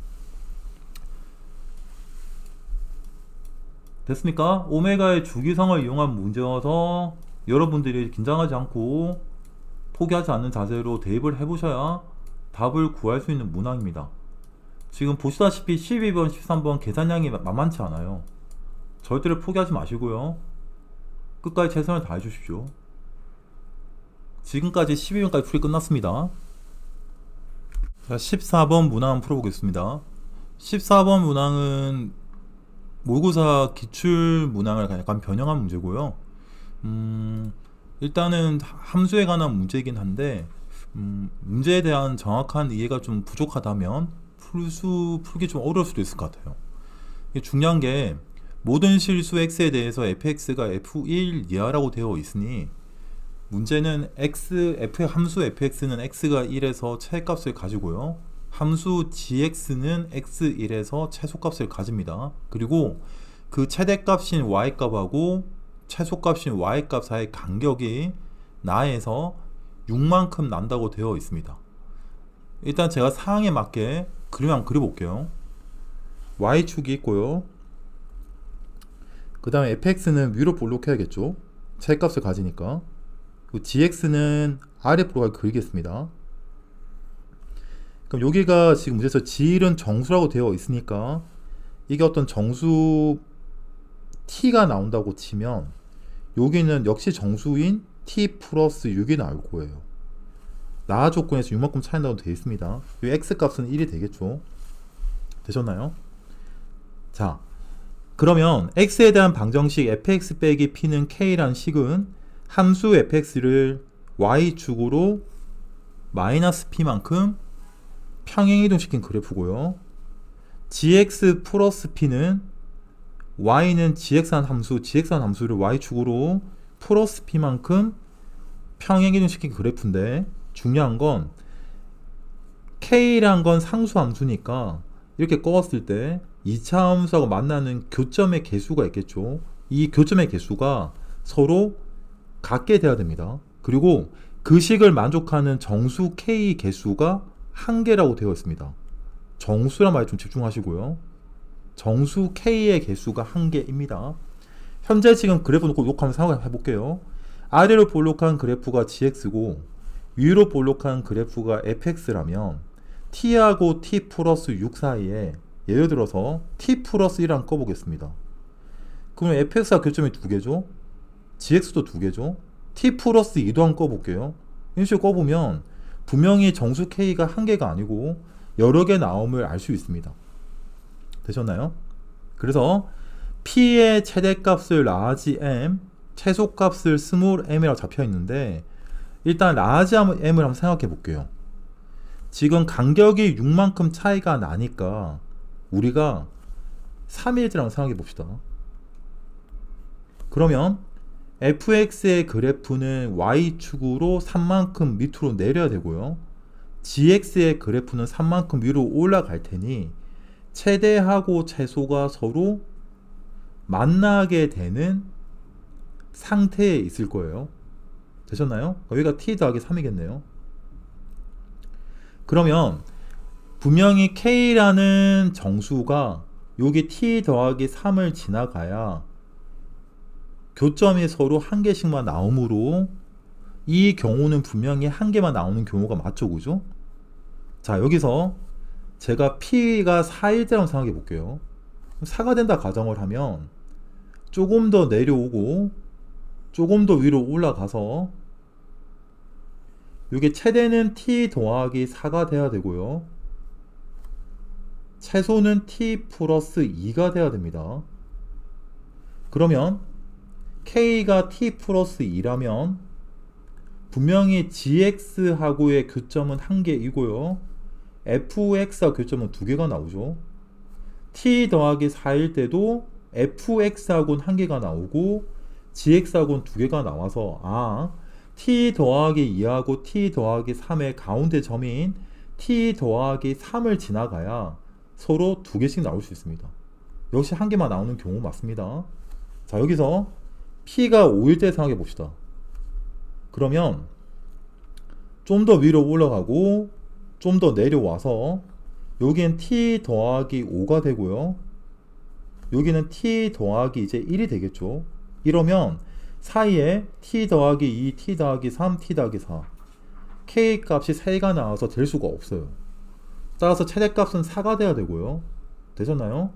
됐습니까? 오메가의 주기성을 이용한 문제여서 여러분들이 긴장하지 않고 포기하지 않는 자세로 대입을 해보셔야 답을 구할 수 있는 문항입니다. 지금 보시다시피 12번, 13번 계산량이 만만치 않아요. 절대로 포기하지 마시고요. 끝까지 최선을 다해 주십시오. 지금까지 12번까지 풀이 끝났습니다. 자, 14번 문항 풀어보겠습니다. 14번 문항은 모의고사 기출 문항을 약간 변형한 문제고요. 일단은 함수에 관한 문제이긴 한데 문제에 대한 정확한 이해가 좀 부족하다면 풀기 좀 어려울 수도 있을 것 같아요. 이게 중요한 게 모든 실수 x에 대해서 fx가 f1 이하라고 되어 있으니 문제는 f의 함수 fx는 x가 1에서 최값을 가지고요. 함수 gx는 x1에서 최소값을 가집니다. 그리고 그 최대값인 y값하고 최소값인 y값 사이의 간격이 나에서 6만큼 난다고 되어 있습니다. 일단 제가 상황에 맞게 그림 한번 그려볼게요. y축이 있고요. 그 다음에 fx는 위로 볼록해야겠죠. 최값을 가지니까. gx는 아래 볼록하게 그리겠습니다. 그럼 여기가 지금 문제에서 g1은 정수라고 되어 있으니까 이게 어떤 정수 t가 나온다고 치면 여기는 역시 정수인 t 플러스 6이 나올 거예요. 나 조건에서 6만큼 차이 나도 되어 있습니다. 이 x 값은 1이 되겠죠. 되셨나요? 자, 그러면 x에 대한 방정식 fx 빼기 p는 k라는 식은 함수 fx를 y축으로 마이너스 p만큼 평행이동시킨 그래프고요. gx 플러스 p는 y는 gx한 함수를 y축으로 플러스 p만큼 평행이동시킨 그래프인데 중요한 건 k란 건 상수 함수니까 이렇게 꺾었을 때 2차 함수하고 만나는 교점의 개수가 있겠죠. 이 교점의 개수가 서로 같게 돼야 됩니다. 그리고 그 식을 만족하는 정수 k 개수가 한 개라고 되어 있습니다. 정수란 말에 좀 집중하시고요. 정수 k의 개수가 한 개입니다. 현재 지금 그래프 놓고 한번 생각해 볼게요. 아래로 볼록한 그래프가 gx고 위로 볼록한 그래프가 fx라면 t하고 t 플러스 6 사이에 예를 들어서 t 플러스 1을 꺼보겠습니다. 그러면 fx가 교점이 두 개죠. gx도 두 개죠. t 플러스 2도 한번 꺼볼게요. 이런 식으로 꺼보면 분명히 정수 k가 한 개가 아니고 여러 개 나옴을 알 수 있습니다. 되셨나요? 그래서 p의 최대값을 라지 m, 최소값을 스몰 m이라고 잡혀 있는데 일단 라지 m을 한번 생각해 볼게요. 지금 간격이 6만큼 차이가 나니까 우리가 3일째라고 생각해 봅시다. 그러면 fx의 그래프는 y축으로 3만큼 밑으로 내려야 되고요. gx의 그래프는 3만큼 위로 올라갈 테니 최대하고 최소가 서로 만나게 되는 상태에 있을 거예요. 되셨나요? 여기가 t 더하기 3이겠네요. 그러면 분명히 k라는 정수가 여기 t 더하기 3을 지나가야 교점이 서로 한 개씩만 나오므로 이 경우는 분명히 한 개만 나오는 경우가 맞죠, 그죠? 자, 여기서 제가 p가 4일 때라고 생각해 볼게요. 4가 된다 가정을 하면 조금 더 내려오고 조금 더 위로 올라가서 이게 최대는 t 더하기 4가 돼야 되고요. 최소는 t 플러스 2가 돼야 됩니다. 그러면 k가 t 플러스 2라면 분명히 gx하고의 교점은 한 개이고요. fx와 교점은 두 개가 나오죠. t 더하기 4일 때도 fx하고는 한 개가 나오고 gx하고는 두 개가 나와서 t 더하기 2하고 t 더하기 3의 가운데 점인 t 더하기 3을 지나가야 서로 두 개씩 나올 수 있습니다. 역시 한 개만 나오는 경우 맞습니다. 자, 여기서 p가 5일 때 생각해 봅시다. 그러면 좀 더 위로 올라가고 좀 더 내려와서 여기는 t 더하기 5가 되고요. 여기는 t 더하기 이제 1이 되겠죠. 이러면 사이에 t 더하기 2, t 더하기 3, t 더하기 4 k 값이 3가 나와서 될 수가 없어요. 따라서 최대값은 4가 돼야 되고요. 되셨나요?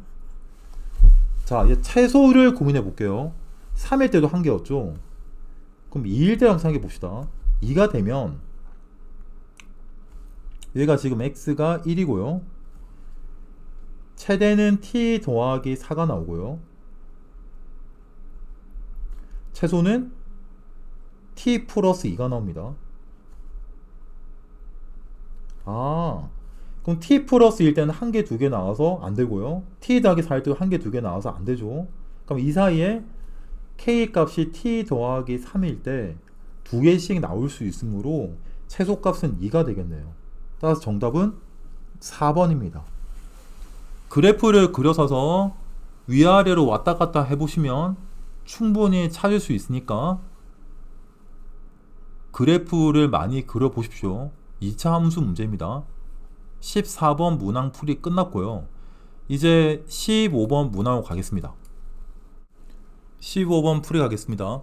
자, 이제 최소를 고민해 볼게요. 3일 때도 1개였죠. 그럼 2일 때 한번 생각해 봅시다. 2가 되면 얘가 지금 x가 1이고요. 최대는 t 더하기 4가 나오고요. 최소는 t 플러스 2가 나옵니다. 그럼 t 플러스 1 때는 1개, 2개 나와서 안 되고요. t 더하기 4일 때도 1개, 2개 나와서 안 되죠. 그럼 이 사이에 k 값이 t 더하기 3일 때 2개씩 나올 수 있으므로 최소 값은 2가 되겠네요. 따라서 정답은 4번입니다. 그래프를 그려서서 위아래로 왔다 갔다 해보시면 충분히 찾을 수 있으니까 그래프를 많이 그려보십시오. 2차 함수 문제입니다. 14번 문항 풀이 끝났고요. 이제 15번 문항으로 가겠습니다. 15번 풀이 가겠습니다.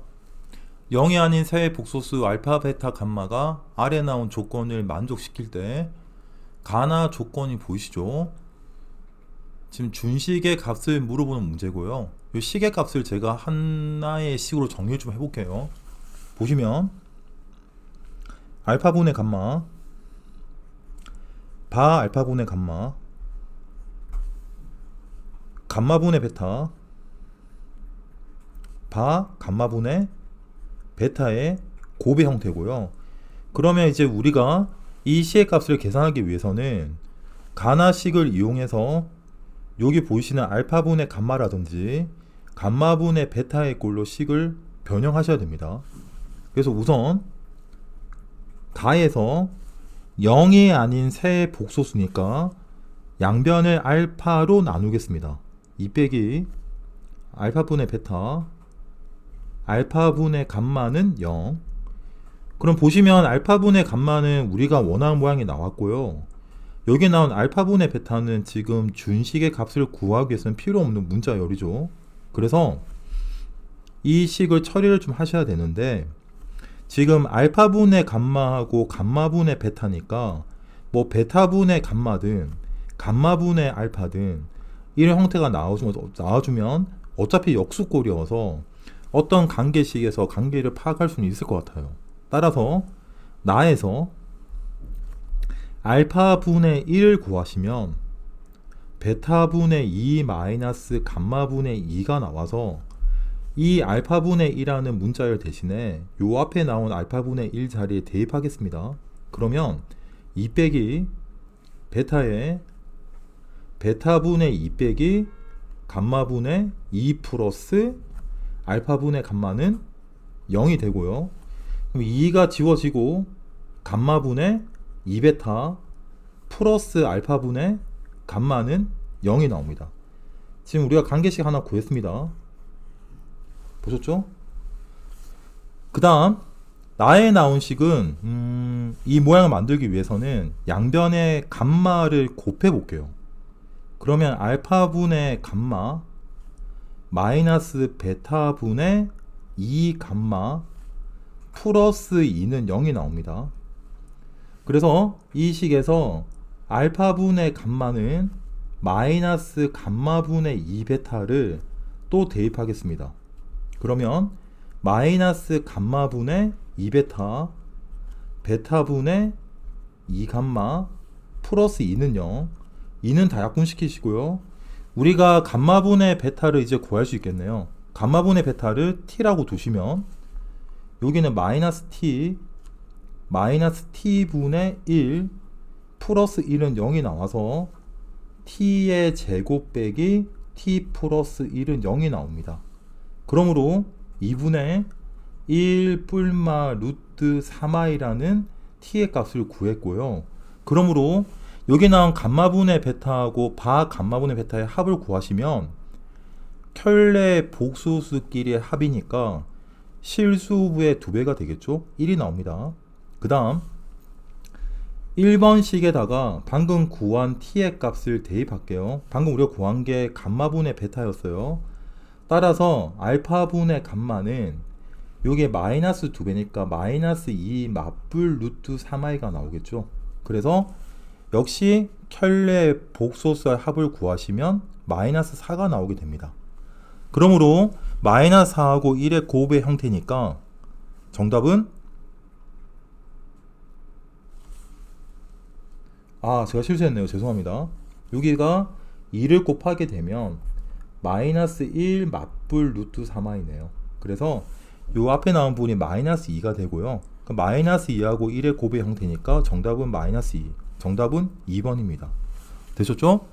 0이 아닌 세 복소수 알파, 베타, 감마가 아래 나온 조건을 만족시킬 때 가나 조건이 보이시죠? 지금 준식의 값을 물어보는 문제고요. 이 식의 값을 제가 하나의 식으로 정리를 좀 해볼게요. 보시면 알파분의 감마, 바 알파분의 감마, 감마분의 베타, 바 감마분의 베타의 곱의 형태고요. 그러면 이제 우리가 이 식의 값을 계산하기 위해서는 가나식을 이용해서 여기 보이시는 알파분의 감마라든지 감마분의 베타의 꼴로 식을 변형하셔야 됩니다. 그래서 우선 가에서 0이 아닌 세 복소수니까 양변을 알파로 나누겠습니다. 2 빼기 알파분의 베타, 알파분의 감마는 0. 그럼 보시면 알파분의 감마는 우리가 원하는 모양이 나왔고요. 여기 나온 알파분의 베타는 지금 준식의 값을 구하기 위해서는 필요 없는 문자열이죠. 그래서 이 식을 처리를 좀 하셔야 되는데, 지금 알파분의 감마하고 감마분의 베타니까 뭐 베타분의 감마든 감마분의 알파든 이런 형태가 나와주면 어차피 역수꼴이어서 어떤 관계식에서 관계를 파악할 수는 있을 것 같아요. 따라서 나에서 알파분의 1을 구하시면 베타분의 2 마이너스 감마분의 2가 나와서 이 알파분의 1이라는 문자열 대신에 요 앞에 나온 알파분의 1 자리에 대입하겠습니다. 그러면 2 빼기 베타에 베타분의 2 빼기 감마분의 2 플러스 알파분의 감마는 0이 되고요. 그럼 2가 지워지고 감마분의 2베타 플러스 알파분의 감마는 0이 나옵니다. 지금 우리가 관계식 하나 구했습니다. 보셨죠? 그 다음 나에 나온 식은 이 모양을 만들기 위해서는 양변의 감마를 곱해 볼게요. 그러면 알파분의 감마 마이너스 베타분의 2 감마 플러스 2는 0이 나옵니다. 그래서 이 식에서 알파분의 감마는 마이너스 감마분의 2 베타를 또 대입하겠습니다. 그러면 마이너스 감마분의 2베타 베타분의 2감마 플러스 2는 0. 2는 다 약분시키시고요. 우리가 감마분의 베타를 이제 구할 수 있겠네요. 감마분의 베타를 t라고 두시면 여기는 마이너스 t분의 1 플러스 1은 0이 나와서 t의 제곱 빼기 t 플러스 1은 0이 나옵니다. 그러므로 2분의 1 뿔마 루트 3i라는 t의 값을 구했고요. 그러므로 여기 나온 감마분의 베타하고 바 감마분의 베타의 합을 구하시면 켤레 복소수끼리의 합이니까 실수부의 2배가 되겠죠. 1이 나옵니다. 그 다음 1번식에다가 방금 구한 t의 값을 대입할게요. 방금 우리가 구한 게 감마분의 베타였어요. 따라서 알파분의 감마는 요게 마이너스 2배니까 마이너스 2 맞불 루트 3i가 나오겠죠. 그래서 역시 켤레 복소수의 합을 구하시면 마이너스 4가 나오게 됩니다. 그러므로 마이너스 4하고 1의 곱의 형태니까 정답은 제가 실수했네요. 죄송합니다. 여기가 2를 곱하게 되면 마이너스 1 맞불 루트 3i네요. 그래서 요 앞에 나온 부분이 마이너스 2가 되고요. 마이너스 2하고 1의 곱의 형태니까 정답은 마이너스 2. 정답은 2번입니다. 되셨죠?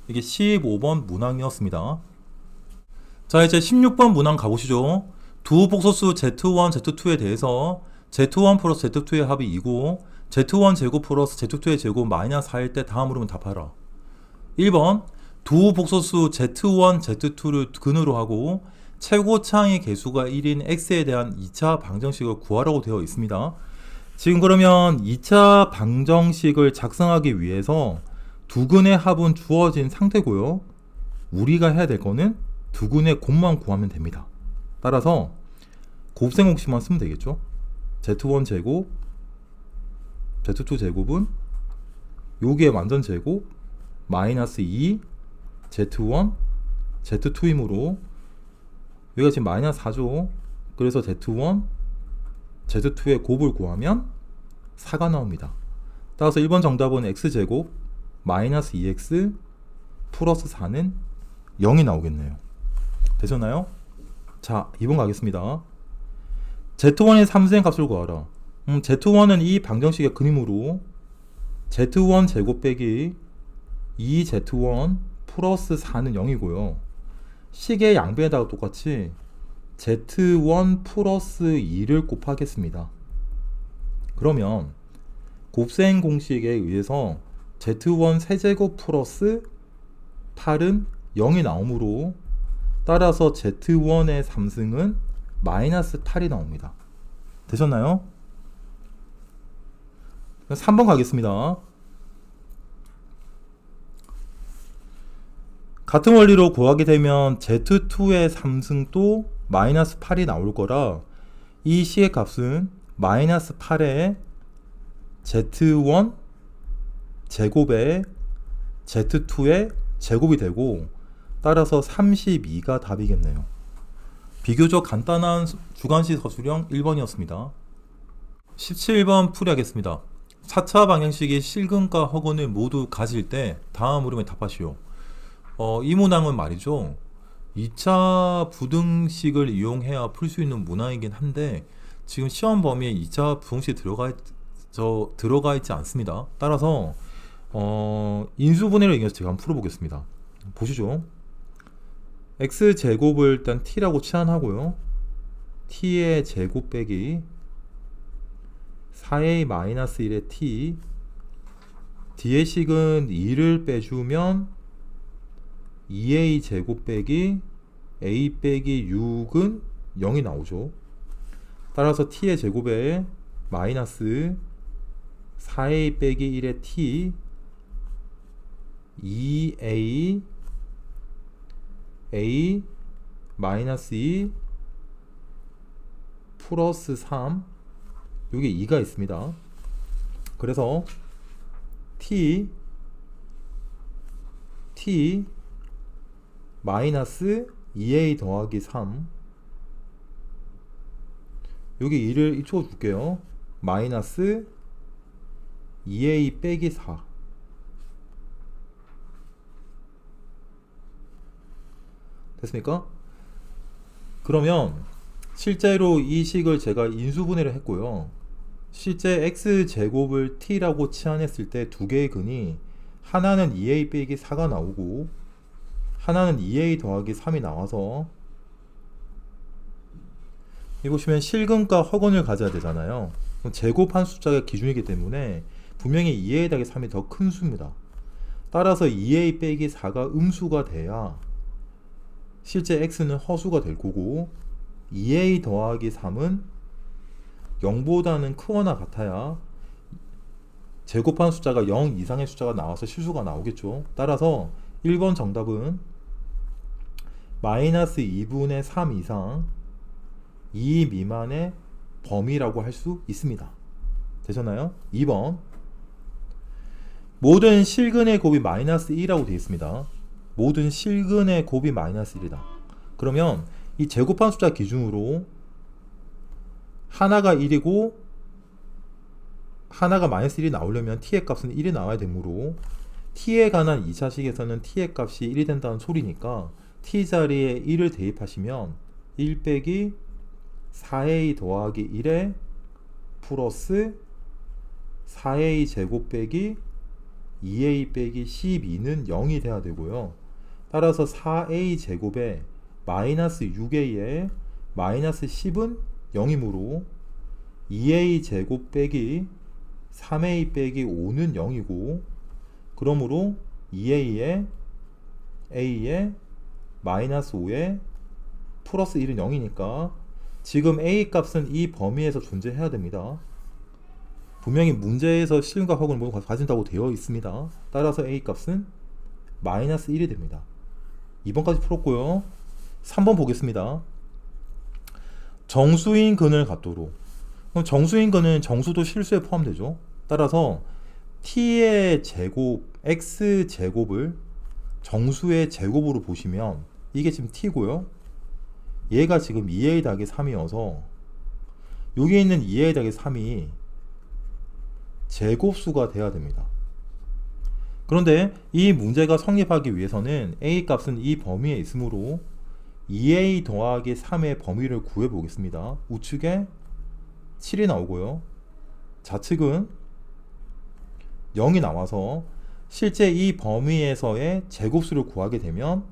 이게 15번 문항이었습니다. 자, 이제 16번 문항 가보시죠. 두 복소수 Z1, Z2에 대해서 Z1 플러스 Z2의 합이 2고 Z1 제곱 플러스 Z2의 제곱 마이너스 4일 때 다음으로는 답하라. 1번 두 복소수 Z1, Z2를 근으로 하고 최고차항의 개수가 1인 X에 대한 2차 방정식을 구하라고 되어 있습니다. 지금 그러면 2차 방정식을 작성하기 위해서 두 근의 합은 주어진 상태고요. 우리가 해야 될 거는 두 근의 곱만 구하면 됩니다. 따라서 곱셈공식만 쓰면 되겠죠. Z1 제곱, Z2 제곱은 요게 완전 제곱 마이너스 2 Z1, Z2이므로 여기가 지금 마이너스 4죠. 그래서 Z1, Z2의 곱을 구하면 4가 나옵니다. 따라서 1번 정답은 X제곱 마이너스 2X 플러스 4는 0이 나오겠네요. 되셨나요? 자, 2번 가겠습니다. Z1의 3수의 값을 구하라. Z1은 이 방정식의 근이므로 Z1 제곱 빼기 2Z1 플러스 4는 0이고요. 식의 양변에다가 똑같이 Z1 플러스 2를 곱하겠습니다. 그러면 곱셈 공식에 의해서 Z1 세제곱 플러스 8은 0이 나오므로 따라서 Z1의 3승은 마이너스 8이 나옵니다. 되셨나요? 3번 가겠습니다. 같은 원리로 구하게 되면 Z2의 3승도 마이너스 8이 나올 거라 이 C의 값은 마이너스 8의 Z1 제곱에 Z2의 제곱이 되고 따라서 32가 답이겠네요. 비교적 간단한 주관식 서술형 1번이었습니다. 17번 풀이하겠습니다. 4차 방정식이 실근과 허근을 모두 가질 때 다음 물음에 답하시오. 이 문항은 말이죠. 2차 부등식을 이용해야 풀 수 있는 문항이긴 한데 지금 시험 범위에 2차 부등식이 들어가 있지 않습니다. 따라서 인수분해를 이용해서 제가 한번 풀어보겠습니다. 보시죠. x제곱을 일단 t라고 치환하고요. t의 제곱 빼기 4a-1의 t 뒤의 식은 2를 빼주면 2a 제곱 빼기 a 빼기 6은 0이 나오죠. 따라서 t의 제곱에 마이너스 4a 빼기 1의 t 2a a 마이너스 2 플러스 3 여기 2가 있습니다. 그래서 t 마이너스 2a 더하기 3 여기 2를 이쪽으로 줄게요. 마이너스 2a 빼기 4 됐습니까? 그러면 실제로 이 식을 제가 인수분해를 했고요. 실제 x제곱을 t라고 치환했을 때 두 개의 근이 하나는 2a 빼기 4가 나오고 하나는 2a 더하기 3이 나와서 여기 보시면 실근과 허근을 가져야 되잖아요. 제곱한 숫자가 기준이기 때문에 분명히 2a 더하기 3이 더 큰 수입니다. 따라서 2a 빼기 4가 음수가 돼야 실제 x는 허수가 될 거고 2a 더하기 3은 0보다는 크거나 같아야 제곱한 숫자가 0 이상의 숫자가 나와서 실수가 나오겠죠. 따라서 1번 정답은 마이너스 2분의 3 이상 2 미만의 범위라고 할 수 있습니다. 되셨나요? 2번 모든 실근의 곱이 마이너스 1이라고 되어 있습니다. 모든 실근의 곱이 마이너스 1이다. 그러면 이 제곱한 숫자 기준으로 하나가 1이고 하나가 마이너스 1이 나오려면 t의 값은 1이 나와야 되므로 t에 관한 2차식에서는 t의 값이 1이 된다는 소리니까 t 자리에 1을 대입하시면 1 빼기 4a 더하기 1에 플러스 4a 제곱 빼기 2a 빼기 12는 0이 돼야 되고요. 따라서 4a 제곱에 마이너스 6a에 마이너스 10은 0이므로 2a 제곱 빼기 3a 빼기 5는 0이고 그러므로 2a에 a에 마이너스 5에 플러스 1은 0이니까 지금 a 값은 이 범위에서 존재해야 됩니다. 분명히 문제에서 실근과 확을 모두 가진다고 되어 있습니다. 따라서 a 값은 마이너스 1이 됩니다. 2번까지 풀었고요. 3번 보겠습니다. 정수인 근을 갖도록. 그럼 정수인 근은 정수도 실수에 포함되죠. 따라서 t의 제곱, x 제곱을 정수의 제곱으로 보시면 이게 지금 t고요. 얘가 지금 2a 더하기 3이어서 여기 있는 2a 더하기 3이 제곱수가 돼야 됩니다. 그런데 이 문제가 성립하기 위해서는 a 값은 이 범위에 있으므로 2a 더하기 3의 범위를 구해 보겠습니다. 우측에 7이 나오고요. 좌측은 0이 나와서 실제 이 범위에서의 제곱수를 구하게 되면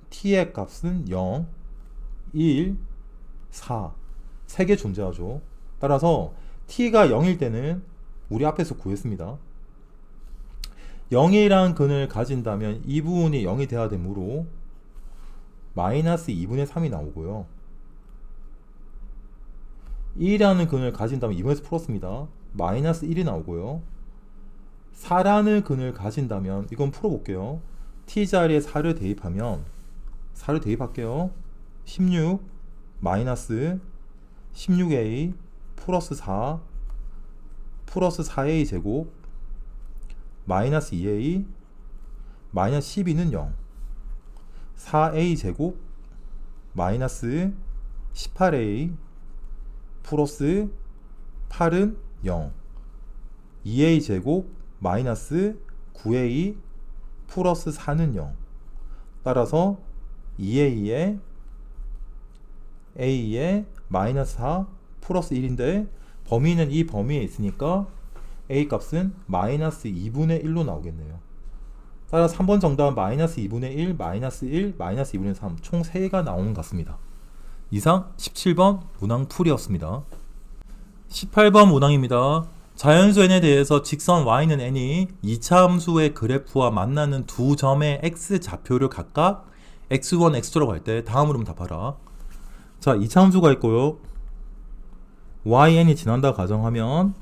t의 값은 0, 1, 4 3개 존재하죠. 따라서 t가 0일 때는 우리 앞에서 구했습니다. 0이란 근을 가진다면 이 부분이 0이 돼야 되므로 마이너스 2분의 3이 나오고요. 2라는 근을 가진다면 2분의 1 풀었습니다. 마이너스 1이 나오고요. 4라는 근을 가진다면 이건 풀어볼게요. t자리에 4를 대입하면 4를 대입할게요. 16 마이너스 16a 플러스 4 플러스 4a 제곱 마이너스 2a 마이너스 12는 0 4a 제곱 마이너스 18a 플러스 8은 0 2a 제곱 마이너스 9a 플러스 4는 0 따라서 2a에 a에 마이너스 4 플러스 1인데 범위는 이 범위에 있으니까 a 값은 마이너스 2분의 1로 나오겠네요. 따라서 3번 정답은 마이너스 2분의 1, 마이너스 1, 마이너스 2분의 3 총 3개가 나오는 것 같습니다. 이상 17번 문항풀이었습니다. 18번 문항입니다. 자연수 n에 대해서 직선 y는 n이 2차 함수의 그래프와 만나는 두 점의 x 좌표를 각각 x1, x2라고 할 때 다음으로 답하라. 자, 2차 함수가 있고요.yn이 지난다 가정하면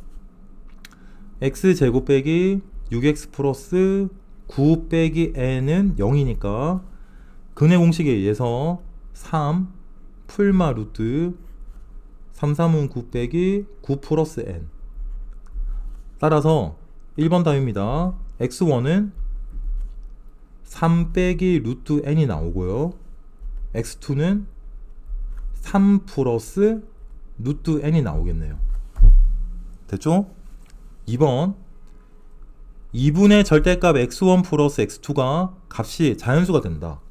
x제곱 빼기 6x 플러스 9 빼기 n은 0이니까 근의 공식에 의해서 3 풀마 루트 3, 3은 9 빼기 9 플러스 n 따라서 1번 답입니다. x1은 3 빼기 루트 n이 나오고요. x2는 3 플러스 루트 n이 나오겠네요. 됐죠? 2번 2분의 절대값 x1 플러스 x2가 값이 자연수가 된다.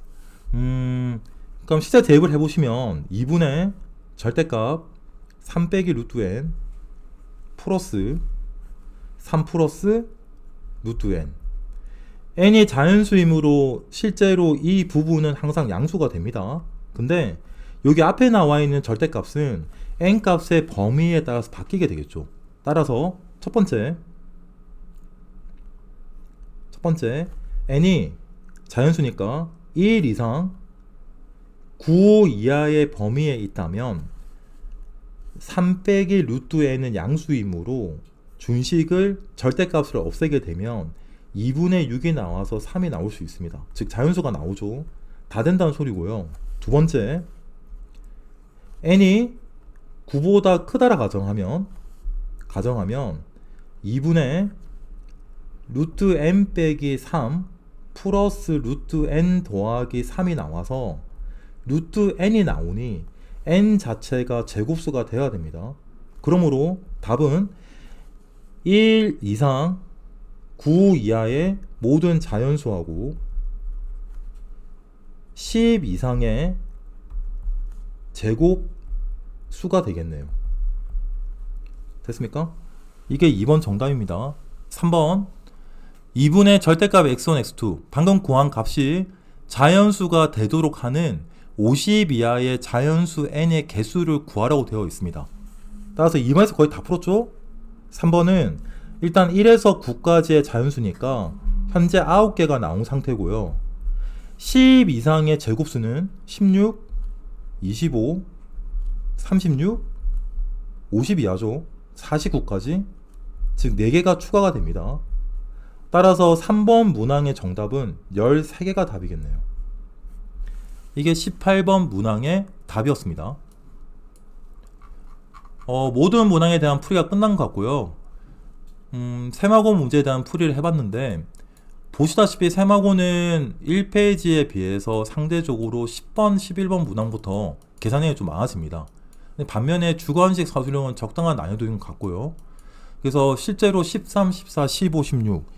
그럼 시제 대입을 해보시면 2분의 절대값 3 빼기 루트 n 플러스 3 플러스 루트 n n이 자연수이므로 실제로 이 부분은 항상 양수가 됩니다. 근데 여기 앞에 나와 있는 절대값은 n 값의 범위에 따라서 바뀌게 되겠죠. 따라서 첫 번째 n이 자연수니까 1 이상 9 이하의 범위에 있다면 3 빼기 루트 n은 양수이므로 준식을 절대값을 없애게 되면 2분의 6이 나와서 3이 나올 수 있습니다. 즉 자연수가 나오죠. 다 된다는 소리고요. 두 번째 n이 9보다 크다라 가정하면 2분의 루트 n 빼기 3 플러스 루트 n 더하기 3이 나와서 루트 n이 나오니 n 자체가 제곱수가 되어야 됩니다. 그러므로 답은 1 이상 9 이하의 모든 자연수하고 10 이상의 제곱수가 되겠네요. 됐습니까? 이게 2번 정답입니다. 3번 2분의 절대값 x1, x2 방금 구한 값이 자연수가 되도록 하는 50 이하의 자연수 n의 개수를 구하라고 되어 있습니다. 따라서 2번에서 거의 다 풀었죠? 3번은 일단 1에서 9까지의 자연수니까 현재 9개가 나온 상태고요. 10 이상의 제곱수는 16, 25, 36, 50 이하죠. 49까지, 즉 4개가 추가가 됩니다. 따라서 3번 문항의 정답은 13개가 답이겠네요. 이게 18번 문항의 답이었습니다. 모든 문항에 대한 풀이가 끝난 것 같고요. 세마고 문제에 대한 풀이를 해봤는데 보시다시피 세마고는 1페이지에 비해서 상대적으로 10번, 11번 문항부터 계산량이 좀 많아집니다. 반면에 주관식 사수령은 적당한 난이도인 것 같고요. 그래서 실제로 13, 14, 15, 16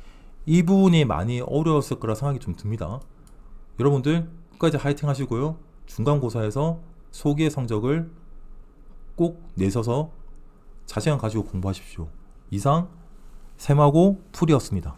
이 부분이 많이 어려웠을 거라 생각이 좀 듭니다. 여러분들 끝까지 화이팅 하시고요. 중간고사에서 소기의 성적을 꼭 내셔서 자신감 가지고 공부하십시오. 이상 세마고 풀이였습니다.